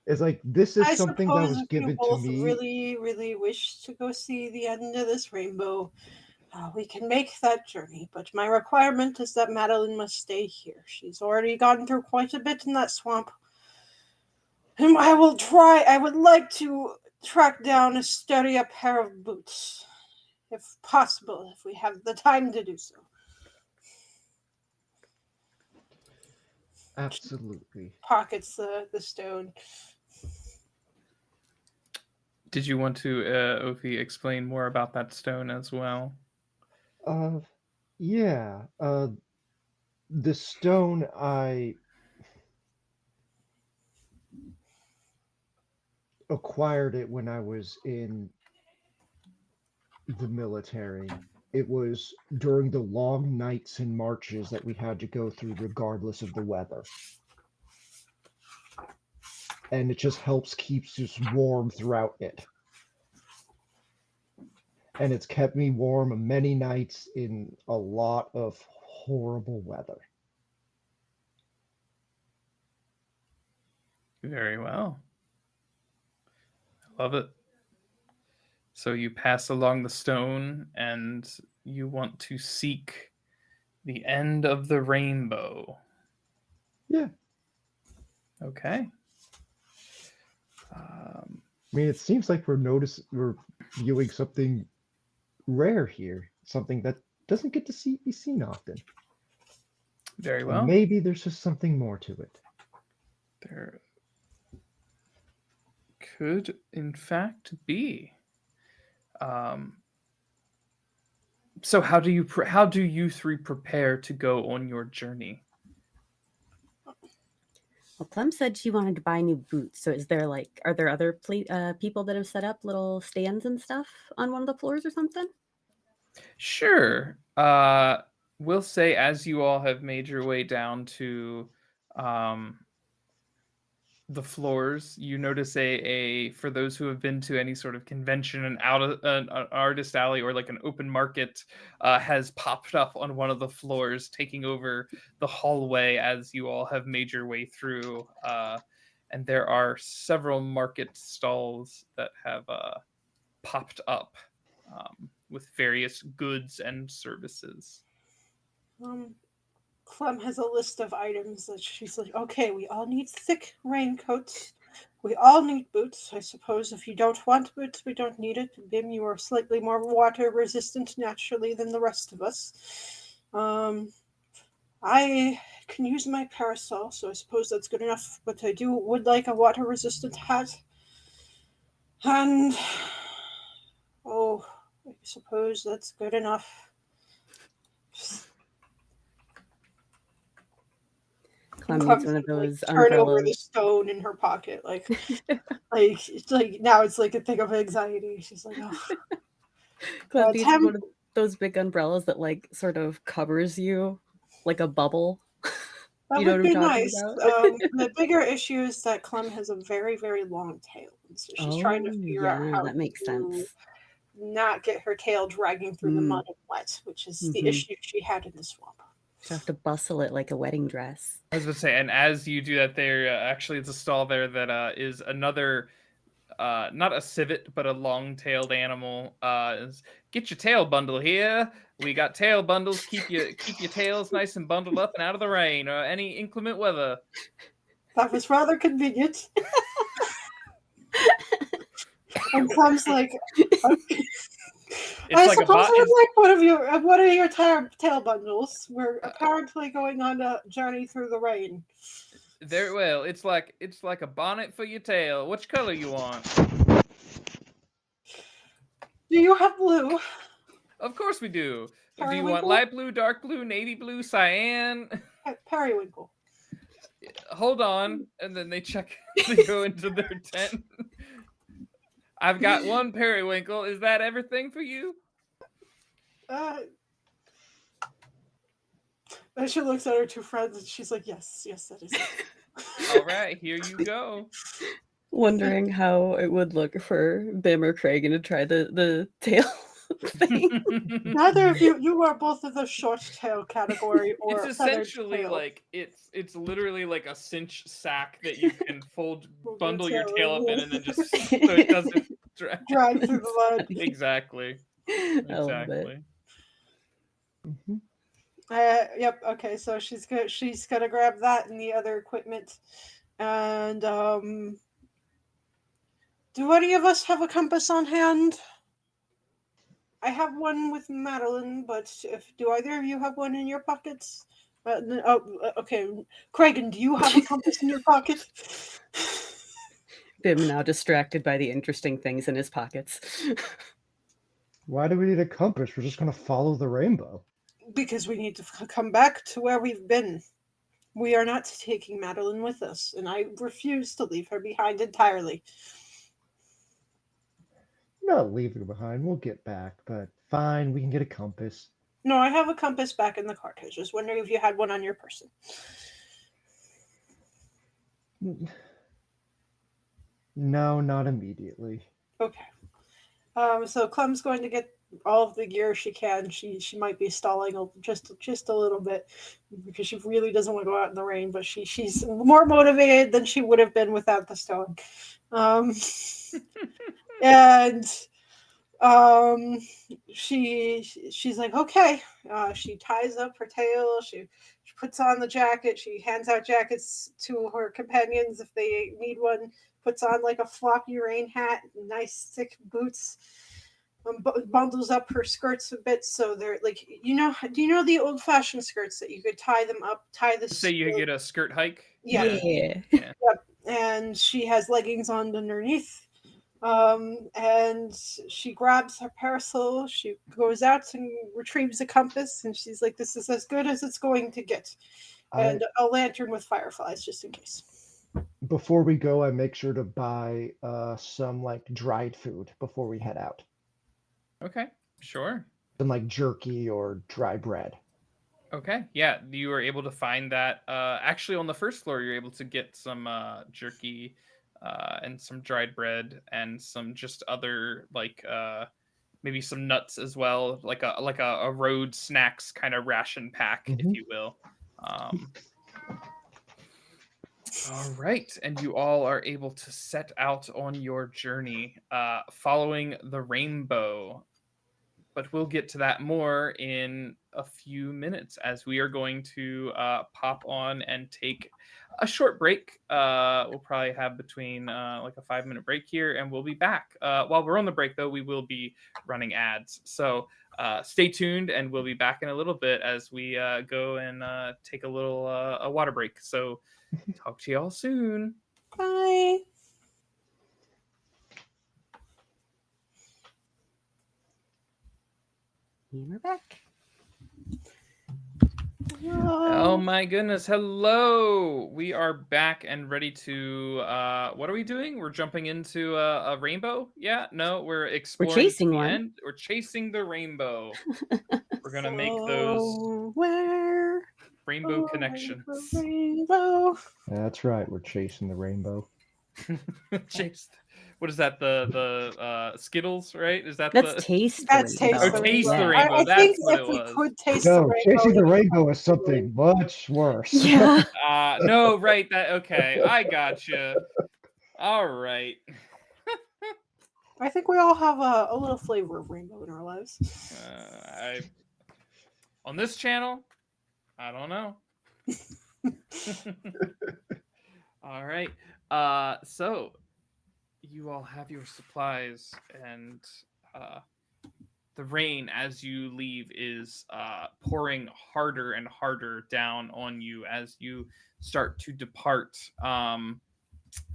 It's like this is I something that suppose was if you given to both me. really, really wish to go see the end of this rainbow, we can make that journey. But my requirement is that Madeline must stay here. She's already gone through quite a bit in that swamp. And I will try. I would like to track down a sturdier pair of boots, if possible, if we have the time to do so. Absolutely. Pockets the stone. Did you want to, Ophie, explain more about that stone as well? Uh, yeah. The stone I acquired it when I was in the military. It was during the long nights and marches that we had to go through regardless of the weather. And it just helps keeps us warm throughout it. And it's kept me warm many nights in a lot of horrible weather. Very well. I love it. So you pass along the stone and you want to seek the end of the rainbow. Yeah. Okay. I mean, it seems like we're viewing something rare here, something that doesn't get to be seen often. Very And well. maybe there's just something more to it. There could, in fact, be. Um, so how do you three prepare to go on your journey? Well, Clem said she wanted to buy new boots. So are there other people that have set up little stands and stuff on one of the floors or something? Sure. We'll say as you all have made your way down to um, the floors, you notice a for those who have been to any sort of convention, an artist alley or like an open market has popped up on one of the floors, taking over the hallway as you all have made your way through. And there are several market stalls that have popped up with various goods and services. Clem has a list of items that she's like, okay, we all need thick raincoats. We all need boots. I suppose if you don't want boots, we don't need it. Bim, you are slightly more water resistant naturally than the rest of us. I can use my parasol, so I suppose that's good enough. But I would like a water resistant hat. And oh, I suppose that's good enough. Clem needs Clem's one of gonna, like, those turn over the umbrellas. stone in her pocket, like it's like now it's like a thing of anxiety. She's like, oh, Clem needs Tem, one of those big umbrellas that like sort of covers you like a bubble. that You know would what I'm be talking nice. about? The bigger issue is that Clem has a very, very long tail, and so she's trying to Oh, figure out yeah, how that makes to sense. not get her tail dragging through the Mm, mud and wet, which is the mm-hmm. issue she had in the swamp. She'll have to bustle it like a wedding dress. I was going to say, and as you do that, there actually it's a stall there that is another, not a civet, but a long-tailed animal. Get your tail bundle here. We got tail bundles. Keep your tails nice and bundled up and out of the rain or any inclement weather. That was rather convenient. And Clem's like, okay. It's I like a suppose bot. I'd like one of your tail bundles. We're apparently going on a journey through the rain. Very well. It's like a bonnet for your tail. Which color you want? Do you have blue? Of course we do. Do you want Periwinkle? light blue, dark blue, navy blue, cyan? Periwinkle. Hold on. And then they check. They go into their tent. I've got one periwinkle. Is that everything for you? And she looks at her two friends and she's like, yes, that is it. All right, here you go. Wondering how it would look for Bim or Kragan to try the tail thing. Neither of you are both of the short tail category or It's feathered essentially tail. like it's literally like a cinch sack that you can bundle your tail tail up in, in. and then just so it doesn't drag. Drag through the mud. Exactly. I love it. Exactly. Mhm. Yep. Okay. So she's gonna grab that and the other equipment, and do any of us have a compass on hand? I have one with Madeline, but do either of you have one in your pockets? Okay. Kragan, do you have a compass in your pocket? Bim now distracted by the interesting things in his pockets. Why do we need a compass? We're just going to follow the rainbow. Because we need to come back to where we've been. We are not taking Madeline with us, and I refuse to leave her behind entirely. Not leaving her behind. We'll get back, but fine, we can get a compass. No, I have a compass back in the cart. I was just wondering if you had one on your person. No, not immediately. Okay. So Clem's going to get all of the gear she can. She might be stalling just a little bit because she really doesn't want to go out in the rain, but she's more motivated than she would have been without the stone. And she's like, okay. She ties up her tail. She puts on the jacket. She hands out jackets to her companions if they need one. Puts on like a floppy rain hat, nice thick boots. Bundles up her skirts a bit so they're like, do you know the old fashioned skirts that you could tie them up, tie the So you get a skirt hike? Yeah. Yeah. Yep. And she has leggings on underneath. And she grabs her parasol, she goes out and retrieves a compass, and she's like, this is as good as it's going to get. And a lantern with fireflies just in case. Before we go, I make sure to buy some like dried food before we head out. Okay, sure. Some like jerky or dry bread. Okay, yeah, you were able to find that. Actually, on the first floor, you're able to get some jerky and some dried bread and some just other like maybe some nuts as well, like a road snacks kind of ration pack, if you will. All right, and you all are able to set out on your journey, following the rainbow. but we'll get to that more in a few minutes as we are going to pop on and take a short break. We'll probably have between like a 5-minute break here, and we'll be back. While we're on the break, though, we will be running ads. So stay tuned, and we'll be back in a little bit as we go and take a little a water break. So talk to y'all soon. Bye. And we're back. Oh my goodness. Hello. We are back and ready to what are we doing? We're jumping into a rainbow? Yeah? No, we're exploring chasing the one. end. We're chasing the rainbow. We're going to make those Where? rainbow Oh, connections. rainbow. That's right. We're chasing the rainbow. Chase. What is that? The Skittles, right? Is that That's the taste. That's the rainbow. taste the Taste rainbow. the rainbow. I That's think what if it we was. could taste No, the rainbow, chasing the it'd be rainbow is fun. something much worse. Yeah. No, right. That okay. I gotcha. All right. I think we all have a little flavor of rainbow in our lives. On this channel, I don't know. All right. So you all have your supplies, and the rain as you leave is pouring harder and harder down on you as you start to depart.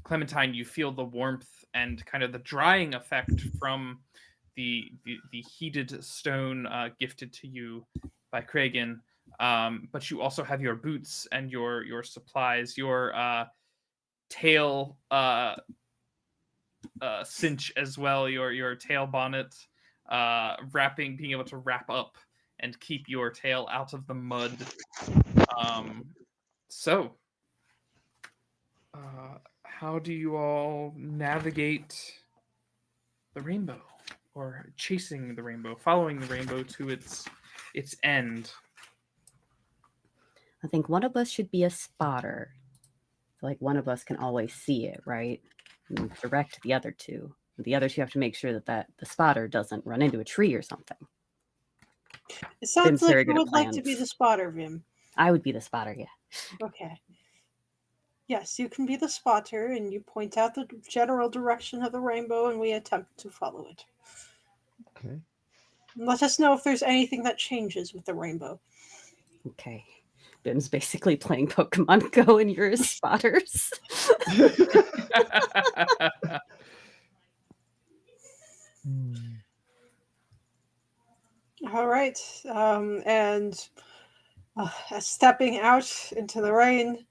Clementine, you feel the warmth and kind of the drying effect from the heated stone gifted to you by Kragan. But you also have your boots and your supplies, your tail cinch as well, your tail bonnet, being able to wrap up and keep your tail out of the mud. So, how do you all navigate the rainbow, or chasing the rainbow, following the rainbow to its end? I think one of us should be a spotter. So, like, one of us can always see it, right? And direct the other two. The other two have to make sure that the spotter doesn't run into a tree or something. It sounds Vim's like very you good at would like to be plans. the spotter, Vim. I would be the spotter, yeah. Okay. Yes, you can be the spotter, and you point out the general direction of the rainbow, and we attempt to follow it. Okay. Let us know if there's anything that changes with the rainbow. Okay. Bim's basically playing Pokemon Go and you're his spotters. All right. Stepping out into the rain,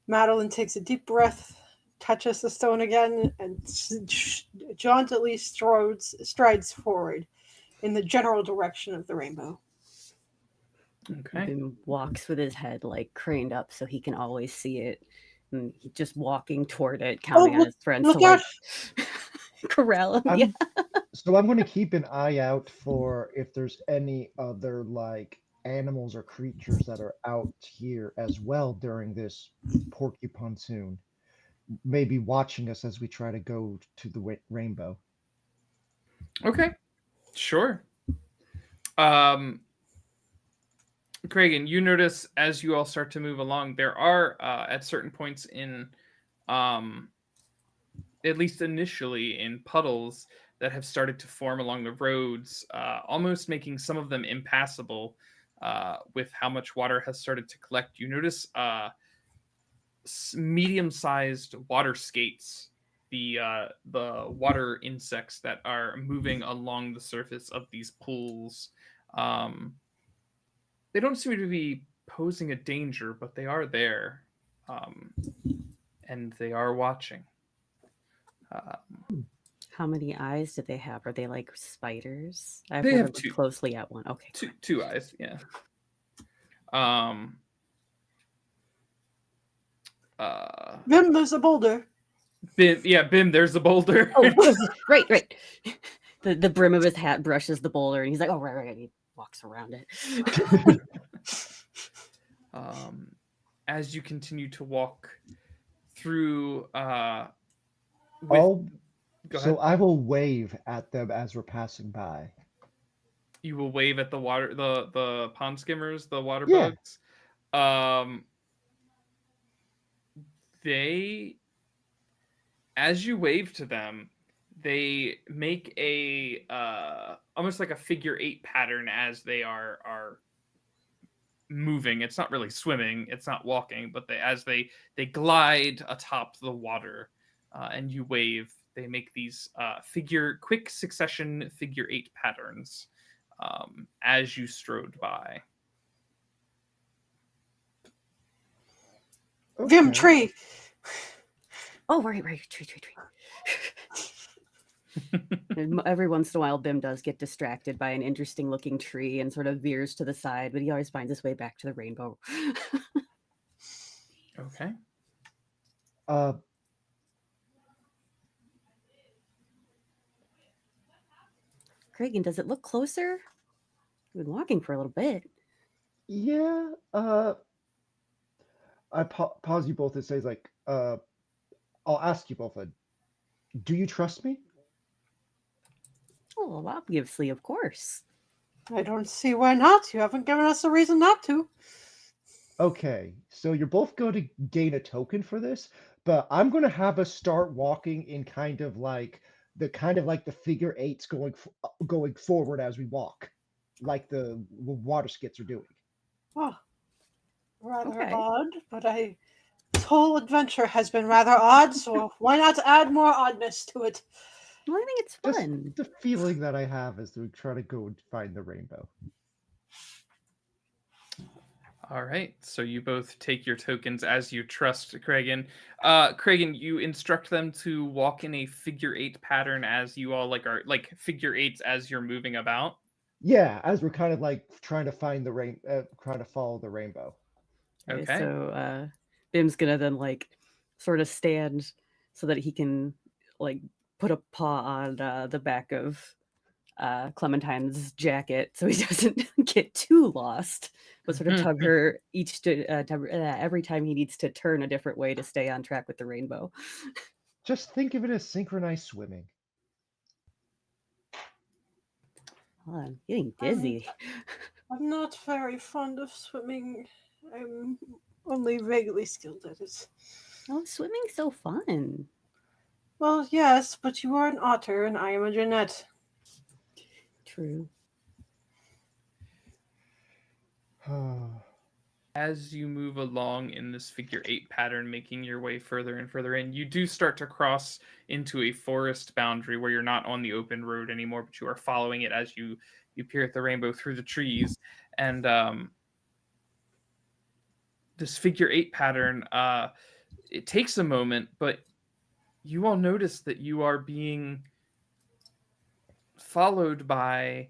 Madeline takes a deep breath, touches the stone again, and jauntily strides forward in the general direction of the rainbow. Okay. Bim walks with his head like craned up so he can always see it. And he's just walking toward it, counting on his friends to look out. like corral him. I'm, Yeah. So I'm going to keep an eye out for if there's any other like animals or creatures that are out here as well during this porcupine, maybe watching us as we try to go to the rainbow. Okay, sure. Kragan, you notice as you all start to move along, there are at certain points in, at least initially, in puddles that have started to form along the roads, almost making some of them impassable with how much water has started to collect. You notice medium-sized water skates, the water insects that are moving along the surface of these pools. They don't seem to be posing a danger, but they are there, and they are watching. How many eyes do they have? Are they like spiders? I've They never have looked two. closely at one. Okay. Two eyes, yeah. Vim, there's a boulder. Bim, there's a boulder. Oh, right. The brim of his hat brushes the boulder, and he's like, "Oh, right." And he walks around it. As you continue to walk through, go So ahead. I will wave at them as we're passing by. you will wave at the water, the pond skimmers, the water Yeah. bugs. They, as you wave to them, they make a almost like a figure eight pattern as they are moving. It's not really swimming, it's not walking, but they glide atop the water, and you wave. They make these quick succession figure eight patterns as you strode by. Vim Okay. tree. Oh, right, tree. And every once in a while, Bim does get distracted by an interesting looking tree and sort of veers to the side, but he always finds his way back to the rainbow. Okay. Uh, Kragan, does it look closer? We've been walking for a little bit. yeah. I pause you both and say like, I'll ask you both. Do you trust me? Oh, well, obviously, of course. I don't see why not. You haven't given us a reason not to. Okay, so you're both going to gain a token for this, but I'm going to have us start walking in kind of like the figure eights going forward as we walk, like the water skits are doing. Oh, rather Okay. odd, but this whole adventure has been rather odd, so why not add more oddness to it? Well, I think it's Just fun. the feeling that I have as we try to go and find the rainbow. All right. So you both take your tokens as you trust Kragan. Kragan, you instruct them to walk in a figure eight pattern as you all are like figure eights as you're moving about. Yeah, as we're kind of like trying to find trying to follow the rainbow. Okay, Okay. so Bim's gonna then sort of stand so that he can like put a paw on the back of Clementine's jacket so he doesn't get too lost, but sort of tug her every time he needs to turn a different way to stay on track with the rainbow. Just think of it as synchronized swimming. Oh, I'm getting I'm, dizzy. I'm not very fond of swimming. I'm only vaguely skilled at it. Oh, swimming's so fun. Well, yes, but you are an otter and I am a Jeanette. True. As you move along in this figure eight pattern, making your way further and further in, you do start to cross into a forest boundary where you're not on the open road anymore, but you are following it as you peer at the rainbow through the trees. And this figure eight pattern, it takes a moment, but you all notice that you are being followed by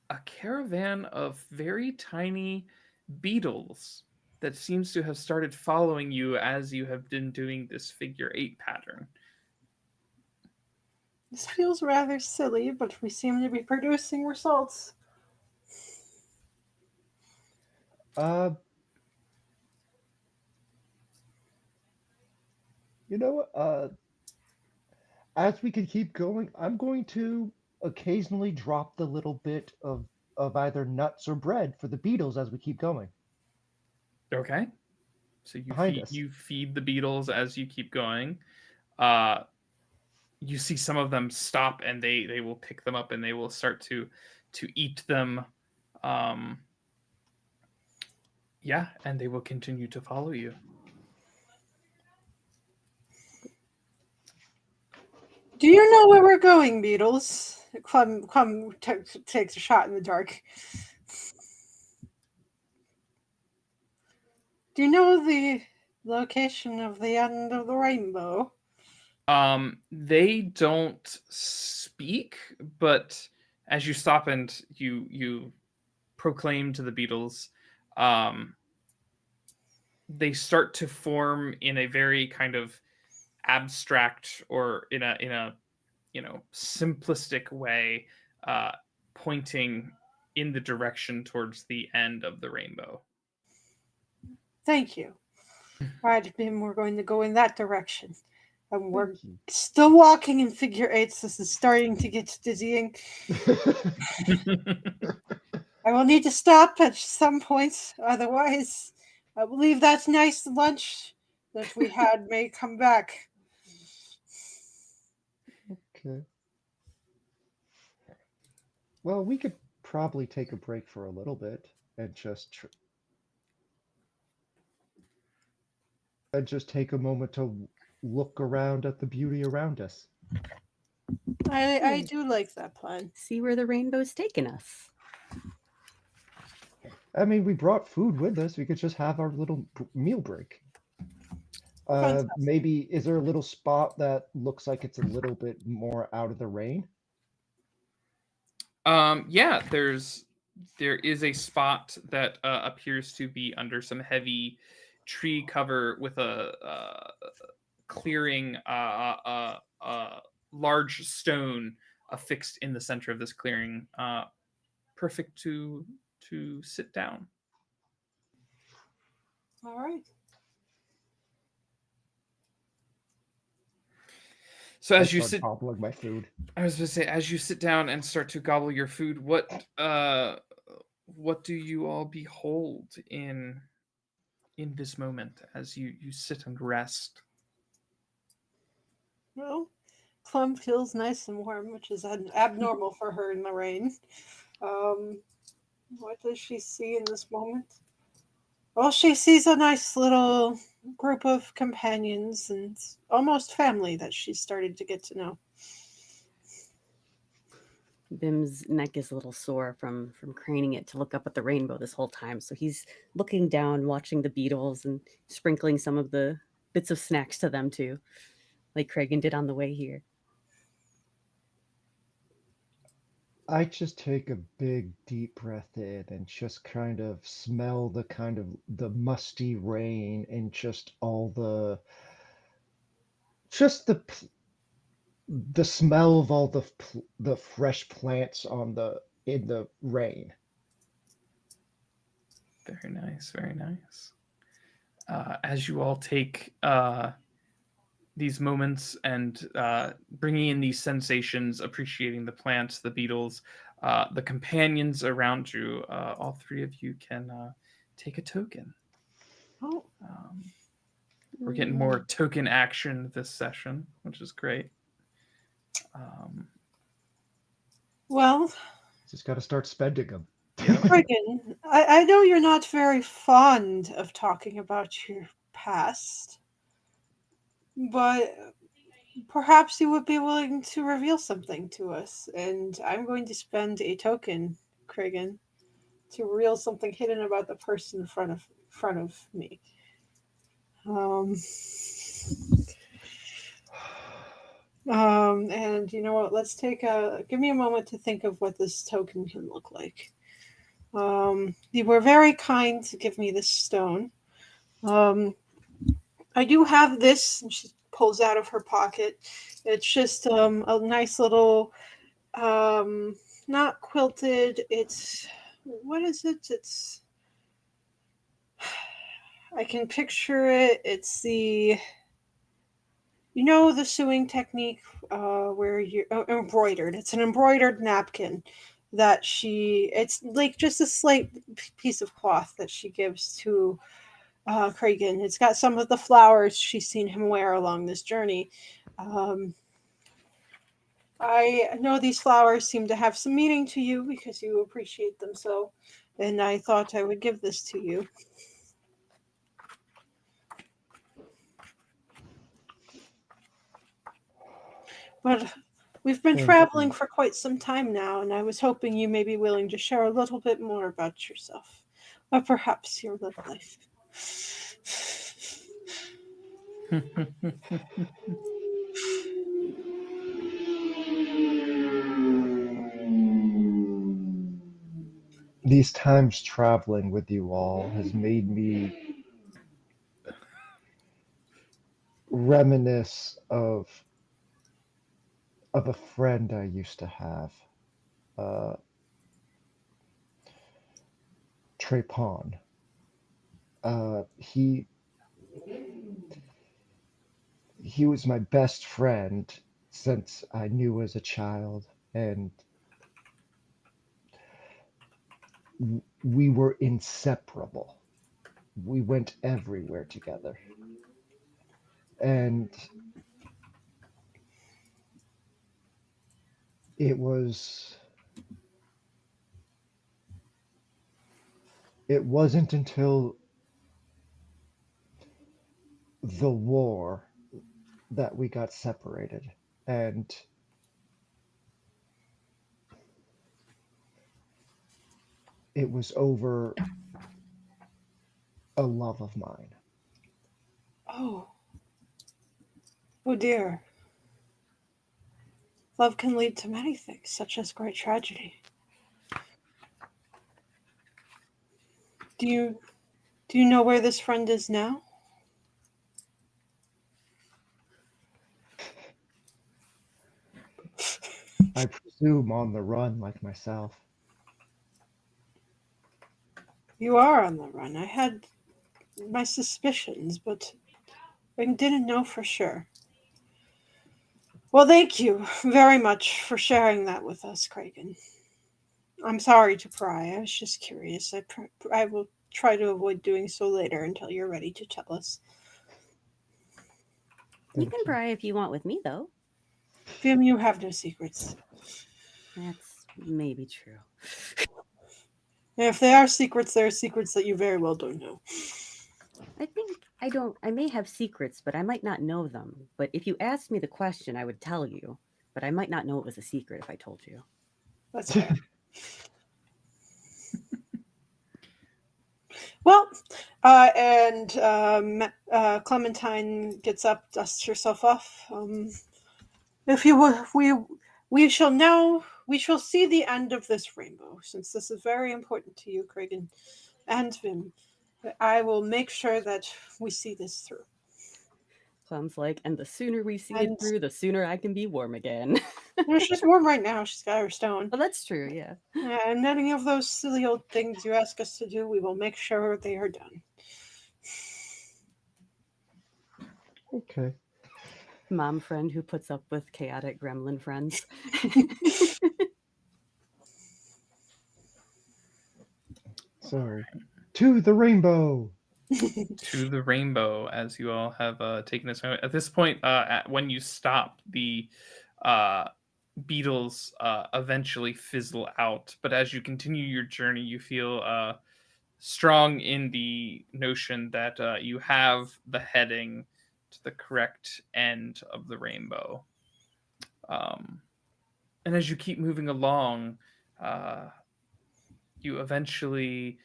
a caravan of very tiny beetles that seems to have started following you as you have been doing this figure eight pattern. This feels rather silly, but we seem to be producing results. Uh, you know what? As we can keep going, I'm going to occasionally drop the little bit of either nuts or bread for the beetles as we keep going Okay. So behind us. you feed the beetles as you keep going. Uh, you see some of them stop and they will pick them up and they will start to eat them. Um, yeah, and they will continue to follow you. Do you know where we're going, Beetles? Clem takes a shot in the dark. Do you know the location of the end of the rainbow? They don't speak, but as you stop and you proclaim to the beetles, um, they start to form in a very kind of abstract or in a simplistic way, pointing in the direction towards the end of the rainbow. Thank you. Right, Bim, we're going to go in that direction. And we're Thank you. still walking in figure eights. This is starting to get dizzying. I will need to stop at some point. Otherwise, I believe that nice lunch that we had may come back. Okay. Well, we could probably take a break for a little bit and just take a moment to look around at the beauty around us. I Yeah. do like that plan. See where the rainbow's taken us. I mean, we brought food with us. We could just have our little meal break. Fantastic. Maybe is there a little spot that looks like it's a little bit more out of the rain? Yeah, there is a spot that appears to be under some heavy tree cover with a clearing, large stone affixed in the center of this clearing, perfect to sit down. All right. So I as you start sit, gobbling my food. I was going to say, as you sit down and start to gobble your food, what do you all behold in this moment as you sit and rest? Well, Plum feels nice and warm, which is abnormal for her in the rain. Um, what does she see in this moment? Well, she sees a nice little group of companions and almost family that she's started to get to know. Bim's neck is a little sore from craning it to look up at the rainbow this whole time. So he's looking down, watching the beetles and sprinkling some of the bits of snacks to them too, like Kragan did on the way here. I just take a big deep breath in and just kind of smell the kind of the musty rain and just all the smell of all the fresh plants on the in the rain. Very nice, very nice. As you all take these moments and bringing in these sensations, appreciating the plants, the beetles, the companions around you, all three of you can take a token. Oh, Um, we're getting more token action this session, which is great. Um, well, Just got to start spending them. yep. Friggin, I know you're not very fond of talking about your past, but perhaps you would be willing to reveal something to us, and I'm going to spend a token, Krigan, to reveal something hidden about the person in front of me. Um, and you know what? Give me a moment to think of what this token can look like. You were very kind to give me this stone. Um, I do have this, and she pulls out of her pocket. It's just a nice little, um, not quilted. It's what is it? I can picture it. It's the sewing technique where you're embroidered. It's an embroidered napkin that it's like just a slight piece of cloth that she gives to Kragan. It's got some of the flowers she's seen him wear along this journey. Um, I know these flowers seem to have some meaning to you because you appreciate them so, and I thought I would give this to you. But we've been Thank traveling you. for quite some time now, and I was hoping you may be willing to share a little bit more about yourself, or perhaps your love life. These times traveling with you all has made me reminisce of a friend I used to have, uh, Trepon. He he was my best friend since I knew as a child, and we were inseparable. We went everywhere together, and it was it wasn't until the war that we got separated, and it was over a love of mine. Oh, oh dear. Love can lead to many things, such as great tragedy. Do you do you know where this friend is now? I presume on the run like myself. You are on the run. I had my suspicions, but I didn't know for sure. Well, thank you very much for sharing that with us, Kragan. I'm sorry to pry. I was just curious. I will try to avoid doing so later until you're ready to tell us. You Thank can you. pry if you want with me, though. Vim, you have no secrets. That's maybe true. And if they are secrets, they are secrets that you very well don't know. I think I don't. I may have secrets, but I might not know them. But if you asked me the question, I would tell you. But I might not know it was a secret if I told you. That's fair. Well, Clementine gets up, dusts herself off. If you will, we shall now we shall see the end of this rainbow, since this is very important to you, Kragan and Vim. I will make sure that we see this through. Clem's like, and the sooner we see it And through, the sooner I can be warm again. no, she's warm right now. She's got her stone. Well, that's true, yeah. And any of those silly old things you ask us to do, we will make sure they are done. Okay. Mom friend who puts up with chaotic gremlin friends. Sorry. To the rainbow. To the rainbow, as you all have taken this moment. At this point, when you stop, the uh, beetles eventually fizzle out. But as you continue your journey, you feel strong in the notion that you have the heading to the correct end of the rainbow. Um, and as you keep moving along, uh, you eventually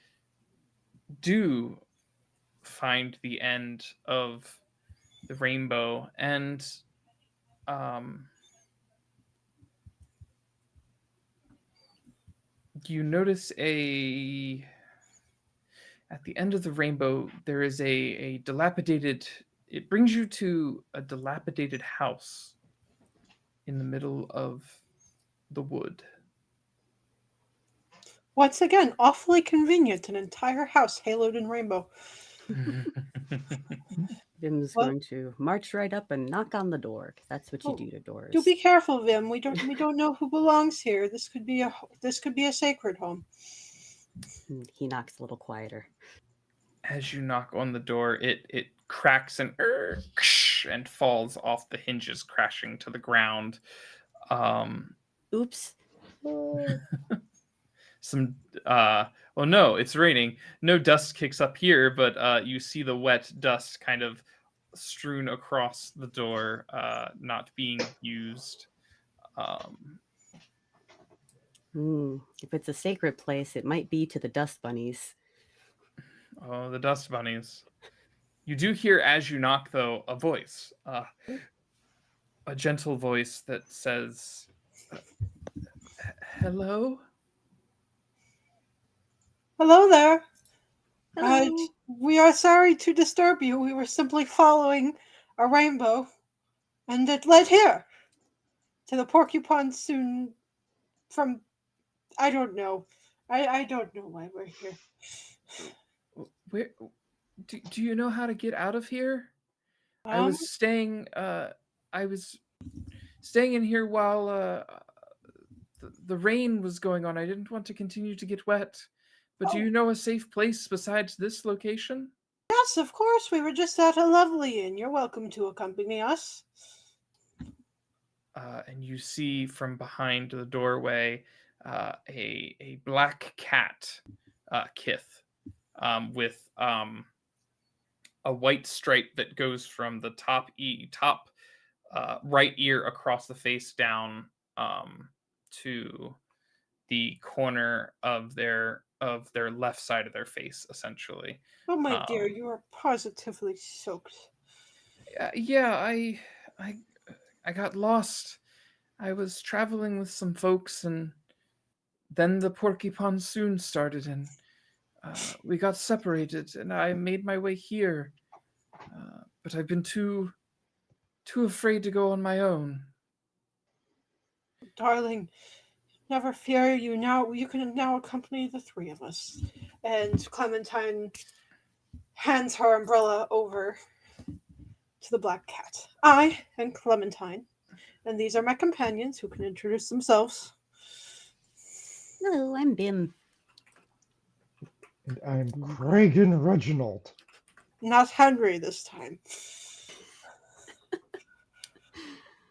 do find the end of the rainbow, and um, you notice a at the end of the rainbow there is a dilapidated, it brings you to a dilapidated house in the middle of the wood. Once again, awfully convenient. An entire house haloed in rainbow. Vim's Well, going to march right up and knock on the door, because that's what you oh, do to do doors. be careful, Vim. We don't know who belongs here. This could be a sacred home. And he knocks a little quieter. As you knock on the door, it cracks and falls off the hinges, crashing to the ground. Um, Oops. some well, no, it's raining. No dust kicks up here, but you see the wet dust kind of strewn across the door, not being used. Um, If it's a sacred place, it might be to the dust bunnies. oh, the dust bunnies. You do hear as you knock, though, a voice, a gentle voice that says, "Hello." Hello there. Hello. We are sorry to disturb you. We were simply following a rainbow, and it led here to the porcupine soon. From I don't know. I don't know why we're here. Where do you know how to get out of here? I was staying. I was staying in here while the rain was going on. I didn't want to continue to get wet. But do Oh, you know a safe place besides this location? yes, of course. We were just at a lovely inn. You're welcome to accompany us. And you see from behind the doorway a black cat, Kith, with a white stripe that goes from the top right ear across the face down to the corner of their left side of their face, essentially. Oh, my dear, Um, you are positively soaked. yeah, I I got lost. I was traveling with some folks, and then the Porcupine Soon started, and we got separated, and I made my way here. But I've been too afraid to go on my own. Darling, never fear. You can now accompany the three of us. And Clementine hands her umbrella over to the black cat. I am Clementine, and these are my companions who can introduce themselves. Hello, I'm Bim. And I'm Cragen Reginald. Not Henry this time.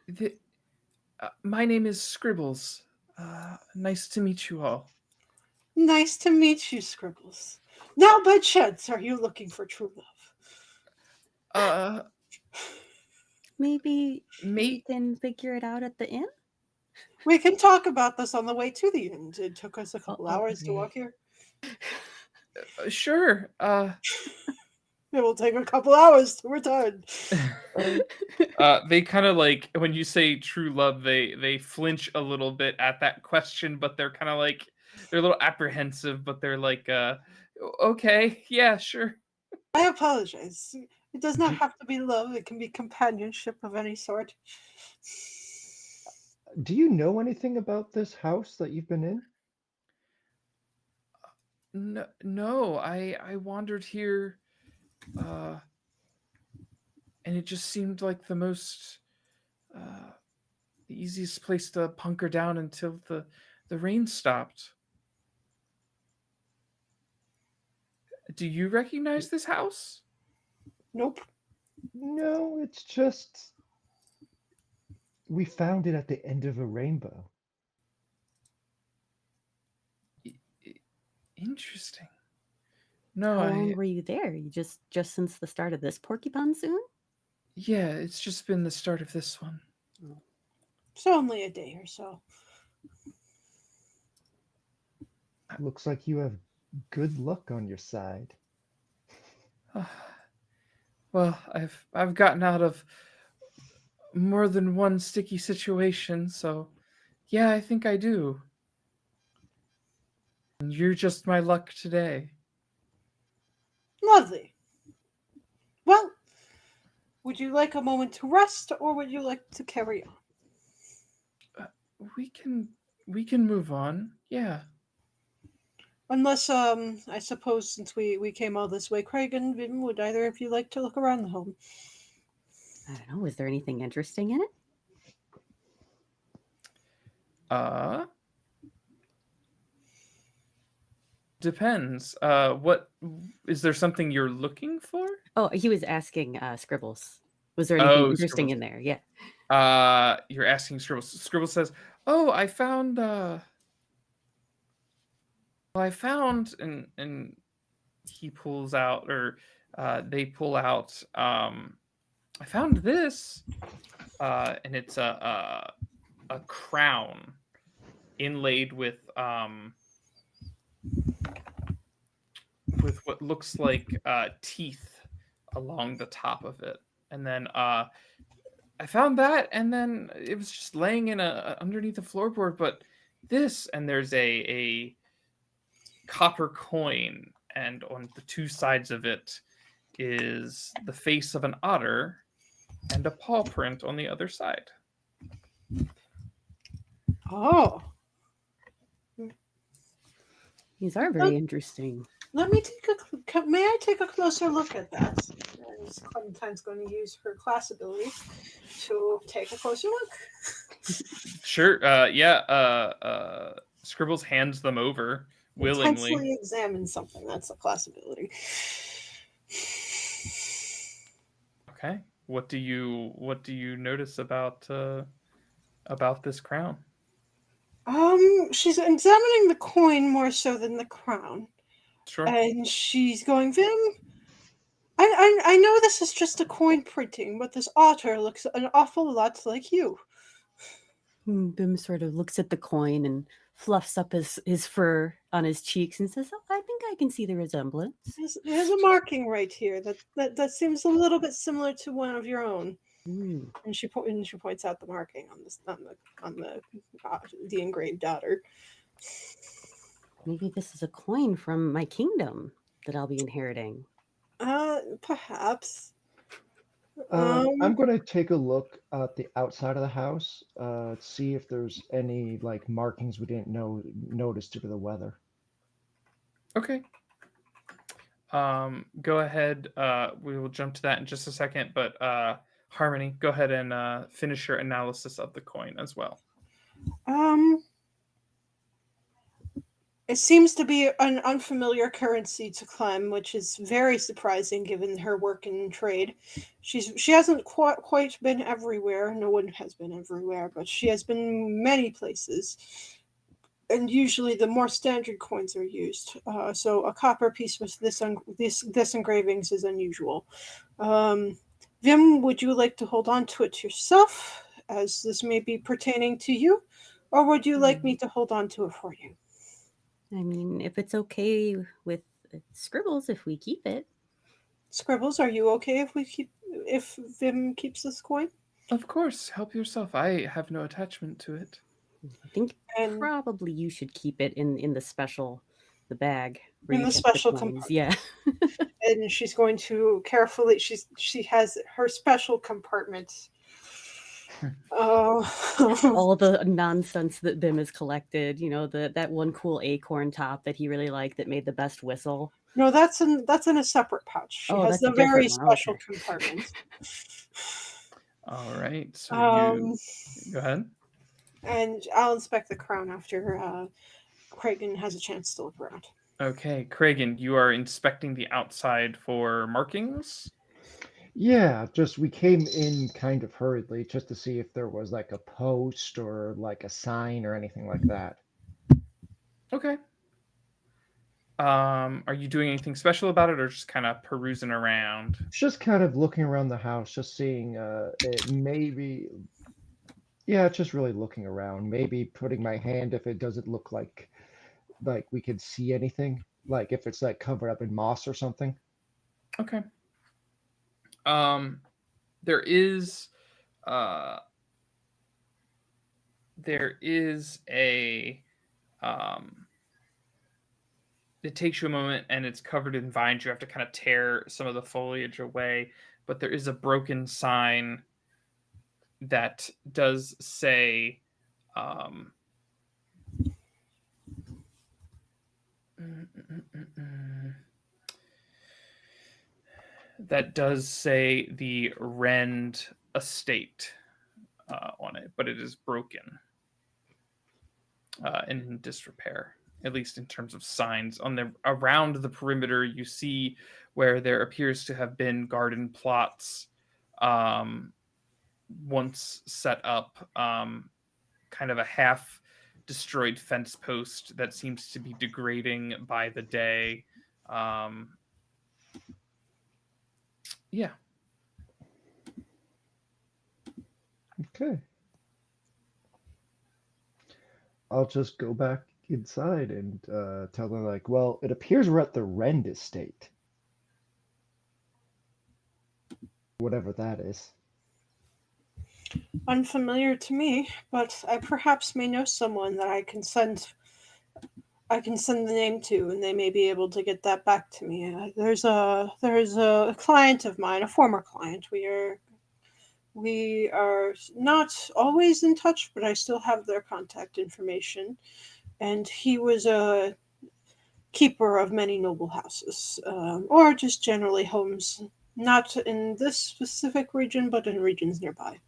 The, my name is Scribbles. Nice to meet you all. Nice to meet you, Scribbles. Now, by chance, are you looking for true love? Uh, Maybe we mate, can figure it out at the inn? We can talk about this on the way to the inn. It took us a couple Oh, hours to okay. walk here. Sure. It will take a couple hours to return. They kind of like when you say true love, they flinch a little bit at that question, but they're kind of like they're a little apprehensive, but they're like, okay, yeah, sure. I apologize. It does not Do, have to be love, it can be companionship of any sort. do you know anything about this house that you've been in? No, no, I wandered here, uh, and it just seemed like uh, the easiest place to punker down until the rain stopped. Do you recognize this house? Nope. No, it's just we found it at the end of a rainbow. I- I- Interesting. No, How long were you there? You just since the start of this porcupine soon? yeah, it's just been the start of this one. So only a day or so. Looks like you have good luck on your side. Well, I've gotten out of more than one sticky situation, so yeah, I think I do. And you're just my luck today. Lovely. Well, would you like a moment to rest or would you like to carry on? Uh, we can move on. Yeah. Unless, I suppose since we came all this way, Craig and Vim, would either of you like to look around the home? I don't know. Is there anything interesting in it? Uh Depends. What is there something you're looking for? Oh, he was asking Scribbles. Was there anything Oh, interesting Scribbles. in there? Yeah. You're asking Scribbles. Scribbles says, "Oh, I found well, I found," and he pulls out or they pull out I found this and it's a crown inlaid with what looks like teeth along the top of it. And then I found that, and then it was just laying in a underneath the floorboard. But this, and there's a copper coin, and on the two sides of it is the face of an otter and a paw print on the other side. Oh, These are very interesting. let me take may I take a closer look at that? and Clementine's going to use her class ability to take a closer look. Sure. Yeah. Scribbles hands them over willingly. Intensely examine something. That's a class ability. Okay. What do you notice about this crown? She's examining the coin more so than the crown. Sure. And she's going, Vim, I know this is just a coin printing, but this otter looks an awful lot like you. Bim sort of looks at the coin and fluffs up his fur on his cheeks and says, "Oh, I think I can see the resemblance." There's a marking right here that seems a little bit similar to one of your own. Mm. And she points out the marking on the engraved otter. Maybe this is a coin from my kingdom that I'll be inheriting. Perhaps. I'm going to take a look at the outside of the house, see if there's any like markings we didn't notice due to the weather. Okay. Go ahead. We will jump to that in just a second, but Harmony, go ahead and finish your analysis of the coin as well. It seems to be an unfamiliar currency to Clem, which is very surprising given her work in trade. She hasn't quite been everywhere. No one has been everywhere, but she has been many places. And usually, the more standard coins are used. So a copper piece with this engravings is unusual. Vim, would you like to hold on to it yourself, as this may be pertaining to you, or would you like me to hold on to it for you? I mean, if it's okay with Scribbles, if we keep it. Scribbles, are you okay if Vim keeps this coin? Of course, help yourself. I have no attachment to it. I think And probably you should keep it in the bag where in you the kept special the coins. compartment. Yeah. And she's going to carefully. She has her special compartment. All the nonsense that Bim has collected, that one cool acorn top that he really liked that made the best whistle. No, that's in a separate pouch. She Oh, has that's a the very different one. special Okay. compartment. All right. So Um, you go ahead. and I'll inspect the crown after Cragen has a chance to look around. Okay, Kragan, you are inspecting the outside for markings. Yeah, just we came in kind of hurriedly just to see if there was like a post or like a sign or anything like that. Okay. Are you doing anything special about it, or just kind of perusing around? Just kind of looking around the house, just seeing it maybe. Yeah, just really looking around. Maybe putting my hand if it doesn't look like we can see anything, like if it's like covered up in moss or something. Okay. There is uh there is a it takes you a moment and it's covered in vines. You have to kind of tear some of the foliage away, but there is a broken sign that does say um that does say the Rend estate on it, but it is broken and in disrepair. At least in terms of signs on the around the perimeter, you see where there appears to have been garden plots once set up. Kind of a half destroyed fence post that seems to be degrading by the day. Yeah. Okay. I'll just go back inside and tell them like, well, it appears we're at the Rend estate. Whatever that is. Unfamiliar to me, but I perhaps may know someone that I can send the name to, and they may be able to get that back to me. There's a client of mine, a former client. We are not always in touch, but I still have their contact information. And he was a keeper of many noble houses, or just generally homes Not in this specific region, but in regions nearby.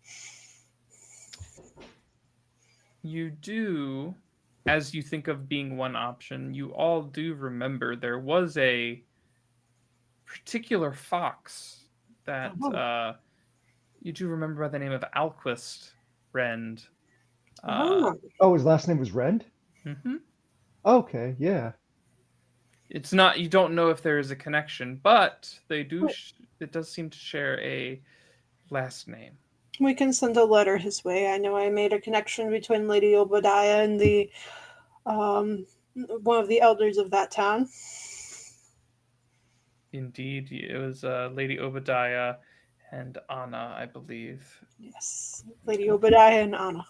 You do, as you think of being one option, you all do remember there was a particular fox that Oh, you do remember by the name of Alquist Rend. Uh, oh, Oh, his last name was Rend? mhm. Okay, yeah. It's not. You don't know if there is a connection, but they do. Wait, It does seem to share a last name. we can send a letter his way. I know I made a connection between Lady Obadiah and the um, one of the elders of that town. Indeed, it was Lady Obadiah and Anna, I believe. Yes, Lady Obadiah and Anna.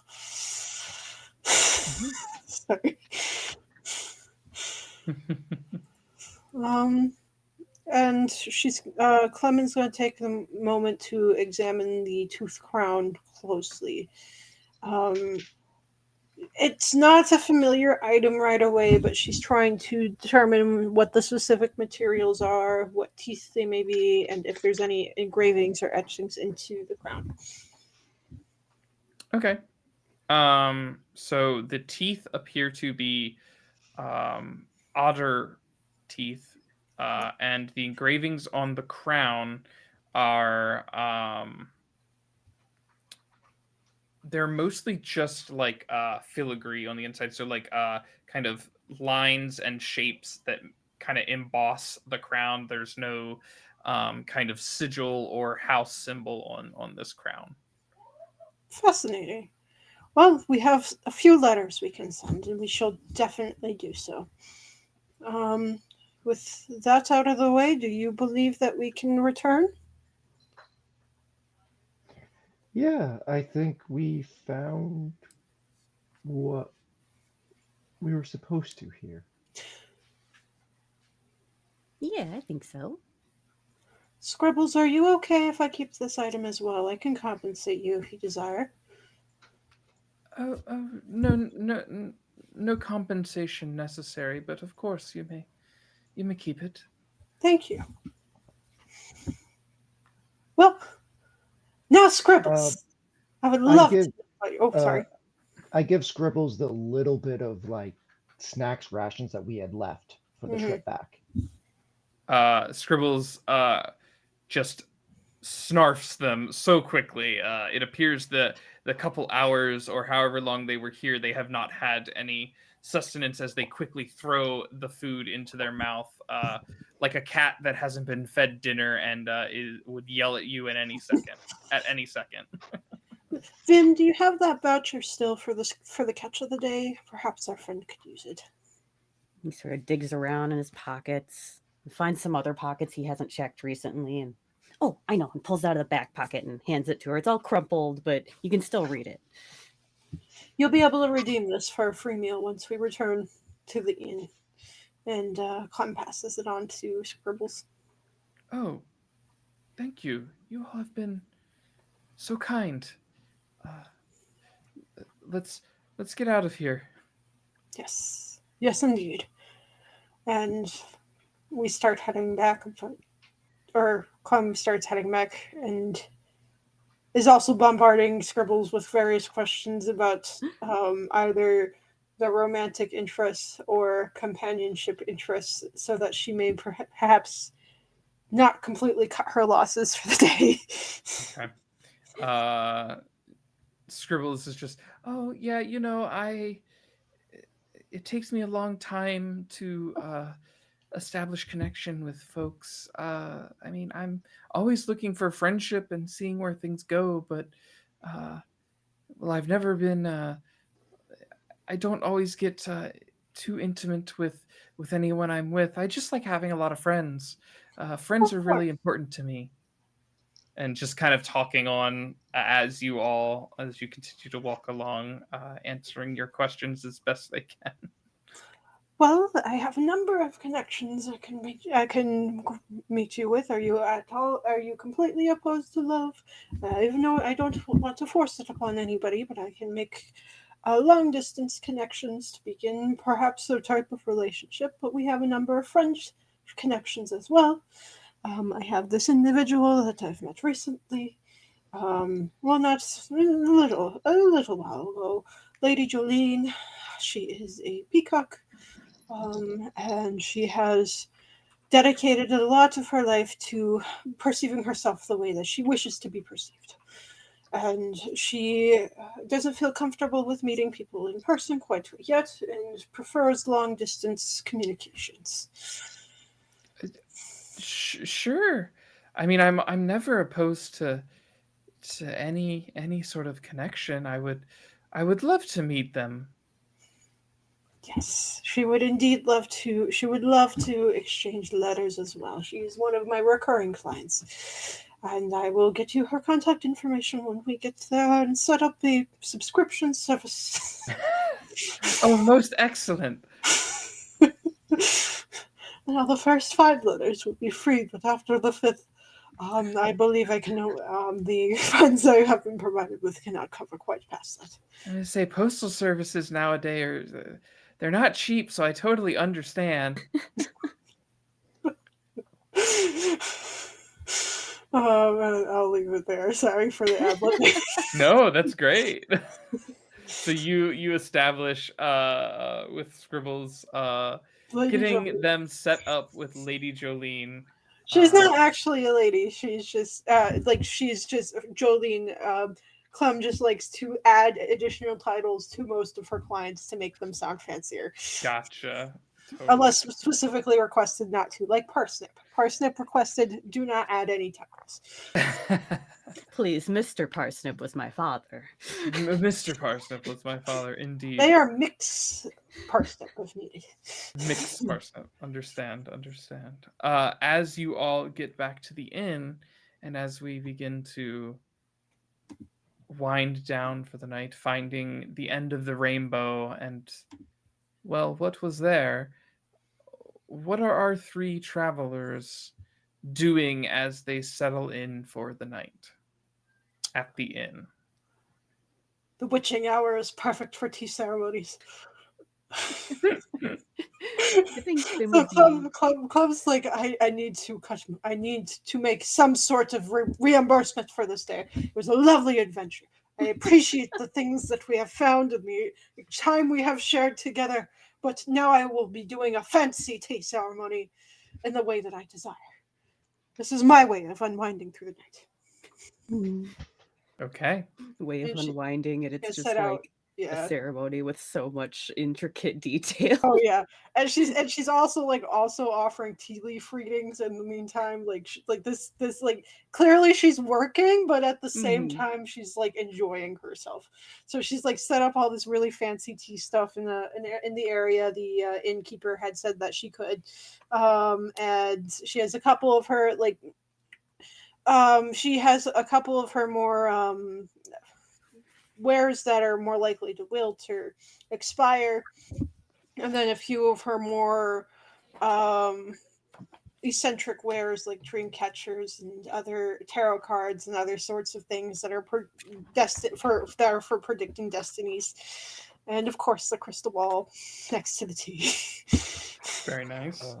Mhm. Sorry. Um, and she's Clement's going to take a moment to examine the tooth crown closely. Um, it's not a familiar item right away, but she's trying to determine what the specific materials are, what teeth they may be, and if there's any engravings or etchings into the crown. Okay. So the teeth appear to be otter teeth, and the engravings on the crown are they're mostly just like filigree on the inside, so like kind of lines and shapes that kind of emboss the crown. There's no kind of sigil or house symbol on this crown. Fascinating. Well, we have a few letters we can send, and we shall definitely do so. Um, with that out of the way, do you believe that we can return? Yeah, I think we found what we were supposed to here. Yeah, I think so. Scribbles, are you okay if I keep this item as well? I can compensate you if you desire. No compensation necessary, but of course you may keep it. Thank you. Well, now Uh, Scribbles. I would I love to. give Oh, uh, sorry. I give Scribbles the little bit of like snacks rations that we had left for the Hmm. trip back. Scribbles just snarfs them so quickly. It appears that the couple hours or however long they were here, they have not had any sustenance as they quickly throw the food into their mouth, like a cat that hasn't been fed dinner and would yell at you in any second. At any second. Vim, do you have that voucher still for the catch of the day? Perhaps our friend could use it. He sort of digs around in his pockets and finds some other pockets he hasn't checked recently and oh, I know, and pulls out of the back pocket and hands it to her. It's all crumpled, but you can still read it. You'll be able to redeem this for a free meal once we return to the inn. And Clem passes it on to Scribbles. Oh, thank you. You all have been so kind. Uh, let's let's get out of here. Yes. Yes, indeed. And we start heading back, or Clem starts heading back and is also bombarding Scribbles with various questions about either the romantic interests or companionship interests so that she may perhaps not completely cut her losses for the day. Okay. Uh, Scribbles is just, oh yeah, I it takes me a long time to establish connection with folks. I mean, I'm always looking for friendship and seeing where things go, but uh, well, I've never been. I don't always get too intimate with anyone I'm with. I just like having a lot of friends. Friends Of are course. really important to me. And just kind of talking on as you continue to walk along, answering your questions as best they can. Well, I have a number of connections I can meet you with. Are you at all? Are you completely opposed to love? Even though I don't want to force it upon anybody, but I can make long distance connections to begin perhaps a type of relationship. But we have a number of French connections as well. I have this individual that I've met recently. Well, not a little while ago. Lady Jolene. She is a peacock, and she has dedicated a lot of her life to perceiving herself the way that she wishes to be perceived. And she doesn't feel comfortable with meeting people in person quite yet and prefers long distance communications. Sure. I mean, I'm never opposed to any sort of connection. I would love to meet them. Yes, she would indeed love to. She would love to exchange letters as well. She is one of my recurring clients. And I will get you her contact information when we get there and set up the subscription service. Oh, most excellent. Now, the first five letters would be free, but after the fifth, I believe I can. The funds I have been provided with cannot cover quite past that. I'm gonna say postal services nowadays are they're not cheap, so I totally understand. I'll leave it there. Sorry for the ad lib. No, that's great. So you establish with Scribbles Lady getting Jolene. them set up with Lady Jolene. She's not actually a lady. She's just she's just Jolene. Clem just likes to add additional titles to most of her clients to make them sound fancier, Gotcha. Totally. unless specifically requested not to. Like Parsnip. Parsnip requested do not add any titles. Please, Mr. Parsnip was my father. Mr. Parsnip was my father, indeed. They are mixed Parsnip if needed. Mixed Parsnip. Understand, understand. As you all get back to the inn, and as we begin to wind down for the night, finding the end of the rainbow, and, well, what was there? What are our three travelers doing as they settle in for the night at the inn? The witching hour is perfect for tea ceremonies. I think Bim So would be. Club's like, I need to I need to make some sort of reimbursement for this day. It was a lovely adventure. I appreciate the things that we have found and the time we have shared together. But now I will be doing a fancy tea ceremony in the way that I desire. This is my way of unwinding through the night. Hmm, Okay. way of And she unwinding it. It's has just set out, like a yeah. ceremony with so much intricate detail. Oh yeah, and she's also like also offering tea leaf readings in the meantime. Like like this like clearly she's working, but at the same Mhm. time she's like enjoying herself. So she's like set up all this really fancy tea stuff in the area. The innkeeper had said that she could, and she has a couple of her like she has a couple of her more wares that are more likely to wilt or expire, and then a few of her more um, eccentric wares like dream catchers and other tarot cards and other sorts of things that are that are for predicting destinies, and of course the crystal ball next to the tea. Very nice.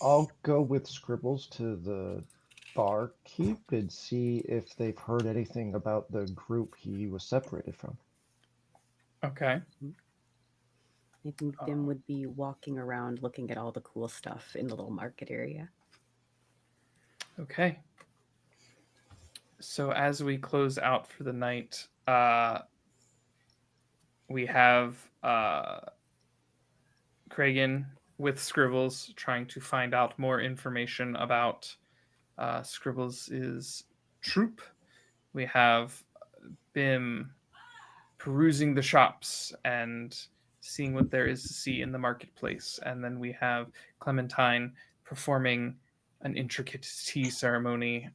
I'll go with Scribbles to the barkeep and see if they've heard anything about the group he was separated from. Okay. I think Uh, Bim would be walking around looking at all the cool stuff in the little market area. Okay. So as we close out for the night, we have Kragan with Scribbles trying to find out more information about Scribbles' troop. We have Bim perusing the shops and seeing what there is to see in the marketplace. And then we have Clementine performing an intricate tea ceremony.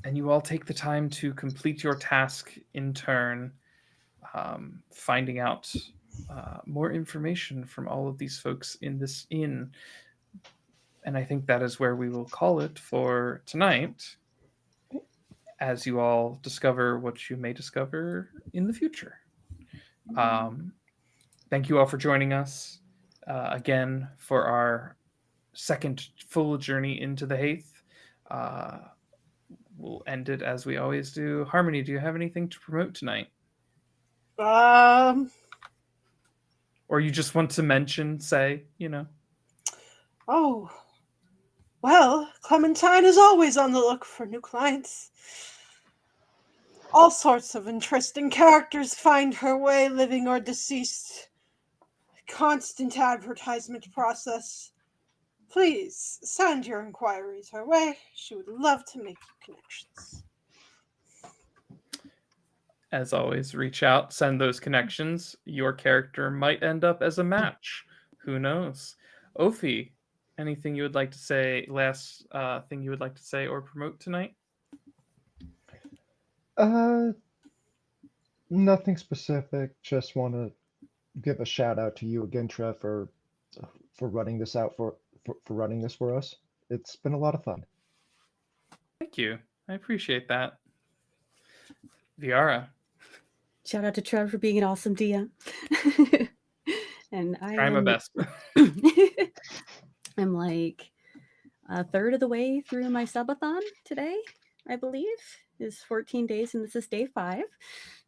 And you all take the time to complete your task in turn, finding out more information from all of these folks in this inn. And I think that is where we will call it for tonight, as you all discover what you may discover in the future. Thank you all for joining us again for our second full journey into the Heath. Uh, we'll end it as we always do. Harmony, do you have anything to promote tonight? Um. Or you just want to mention, say? Oh. Well, Clementine is always on the look for new clients. All sorts of interesting characters find her way, living or deceased. Constant advertisement process. Please send your inquiries her way. She would love to make you connections. As always, reach out, send those connections. Your character might end up as a match. Who knows? Ophi, anything you would like to say? Last thing you would like to say or promote tonight? Uh, Nothing specific. Just want to give a shout out to you again, Trev, for running this out for running this for us. It's been a lot of fun. Thank you. I appreciate that. Viara, Shout out to Trev for being an awesome DM. And I try my am best. I'm like a third of the way through my subathon today, I believe. Is 14 days, and this is day 5.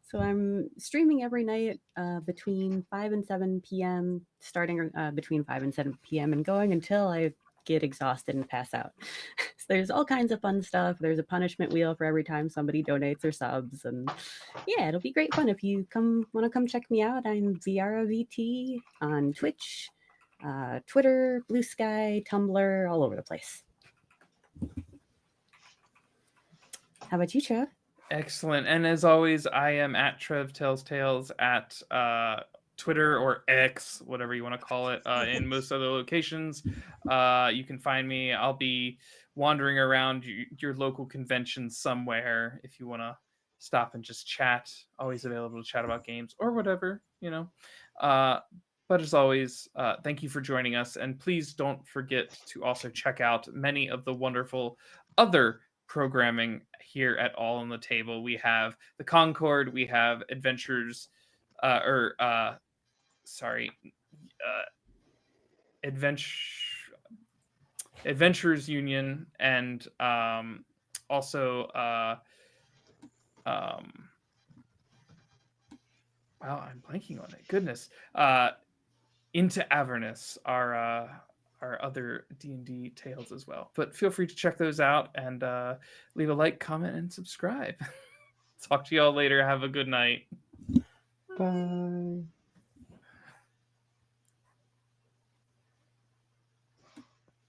So I'm streaming every night between 5 and 7 p.m., starting between 5 and 7 p.m. and going until I get exhausted and pass out. So there's all kinds of fun stuff. There's a punishment wheel for every time somebody donates or subs. And yeah, it'll be great fun if you want to come check me out. I'm VRAVT on Twitch, Twitter, Blue Sky, Tumblr, all over the place. How about you, Trev? Excellent. And as always, I am at Trev Tells Tales at Twitter or X, whatever you want to call it, in most other locations. You can find me. I'll be wandering around your local convention somewhere if you want to stop and just chat. Always available to chat about games or whatever. But as always, thank you for joining us. And please don't forget to also check out many of the wonderful other programming here at All on the Table. We have the Concord, we have Adventures, Adventures Union, and also wow, I'm blanking on it. Goodness, Into Avernus, our other D&D tales as well. But feel free to check those out and leave a like, comment, and subscribe. Talk to y'all later. Have a good night. Bye.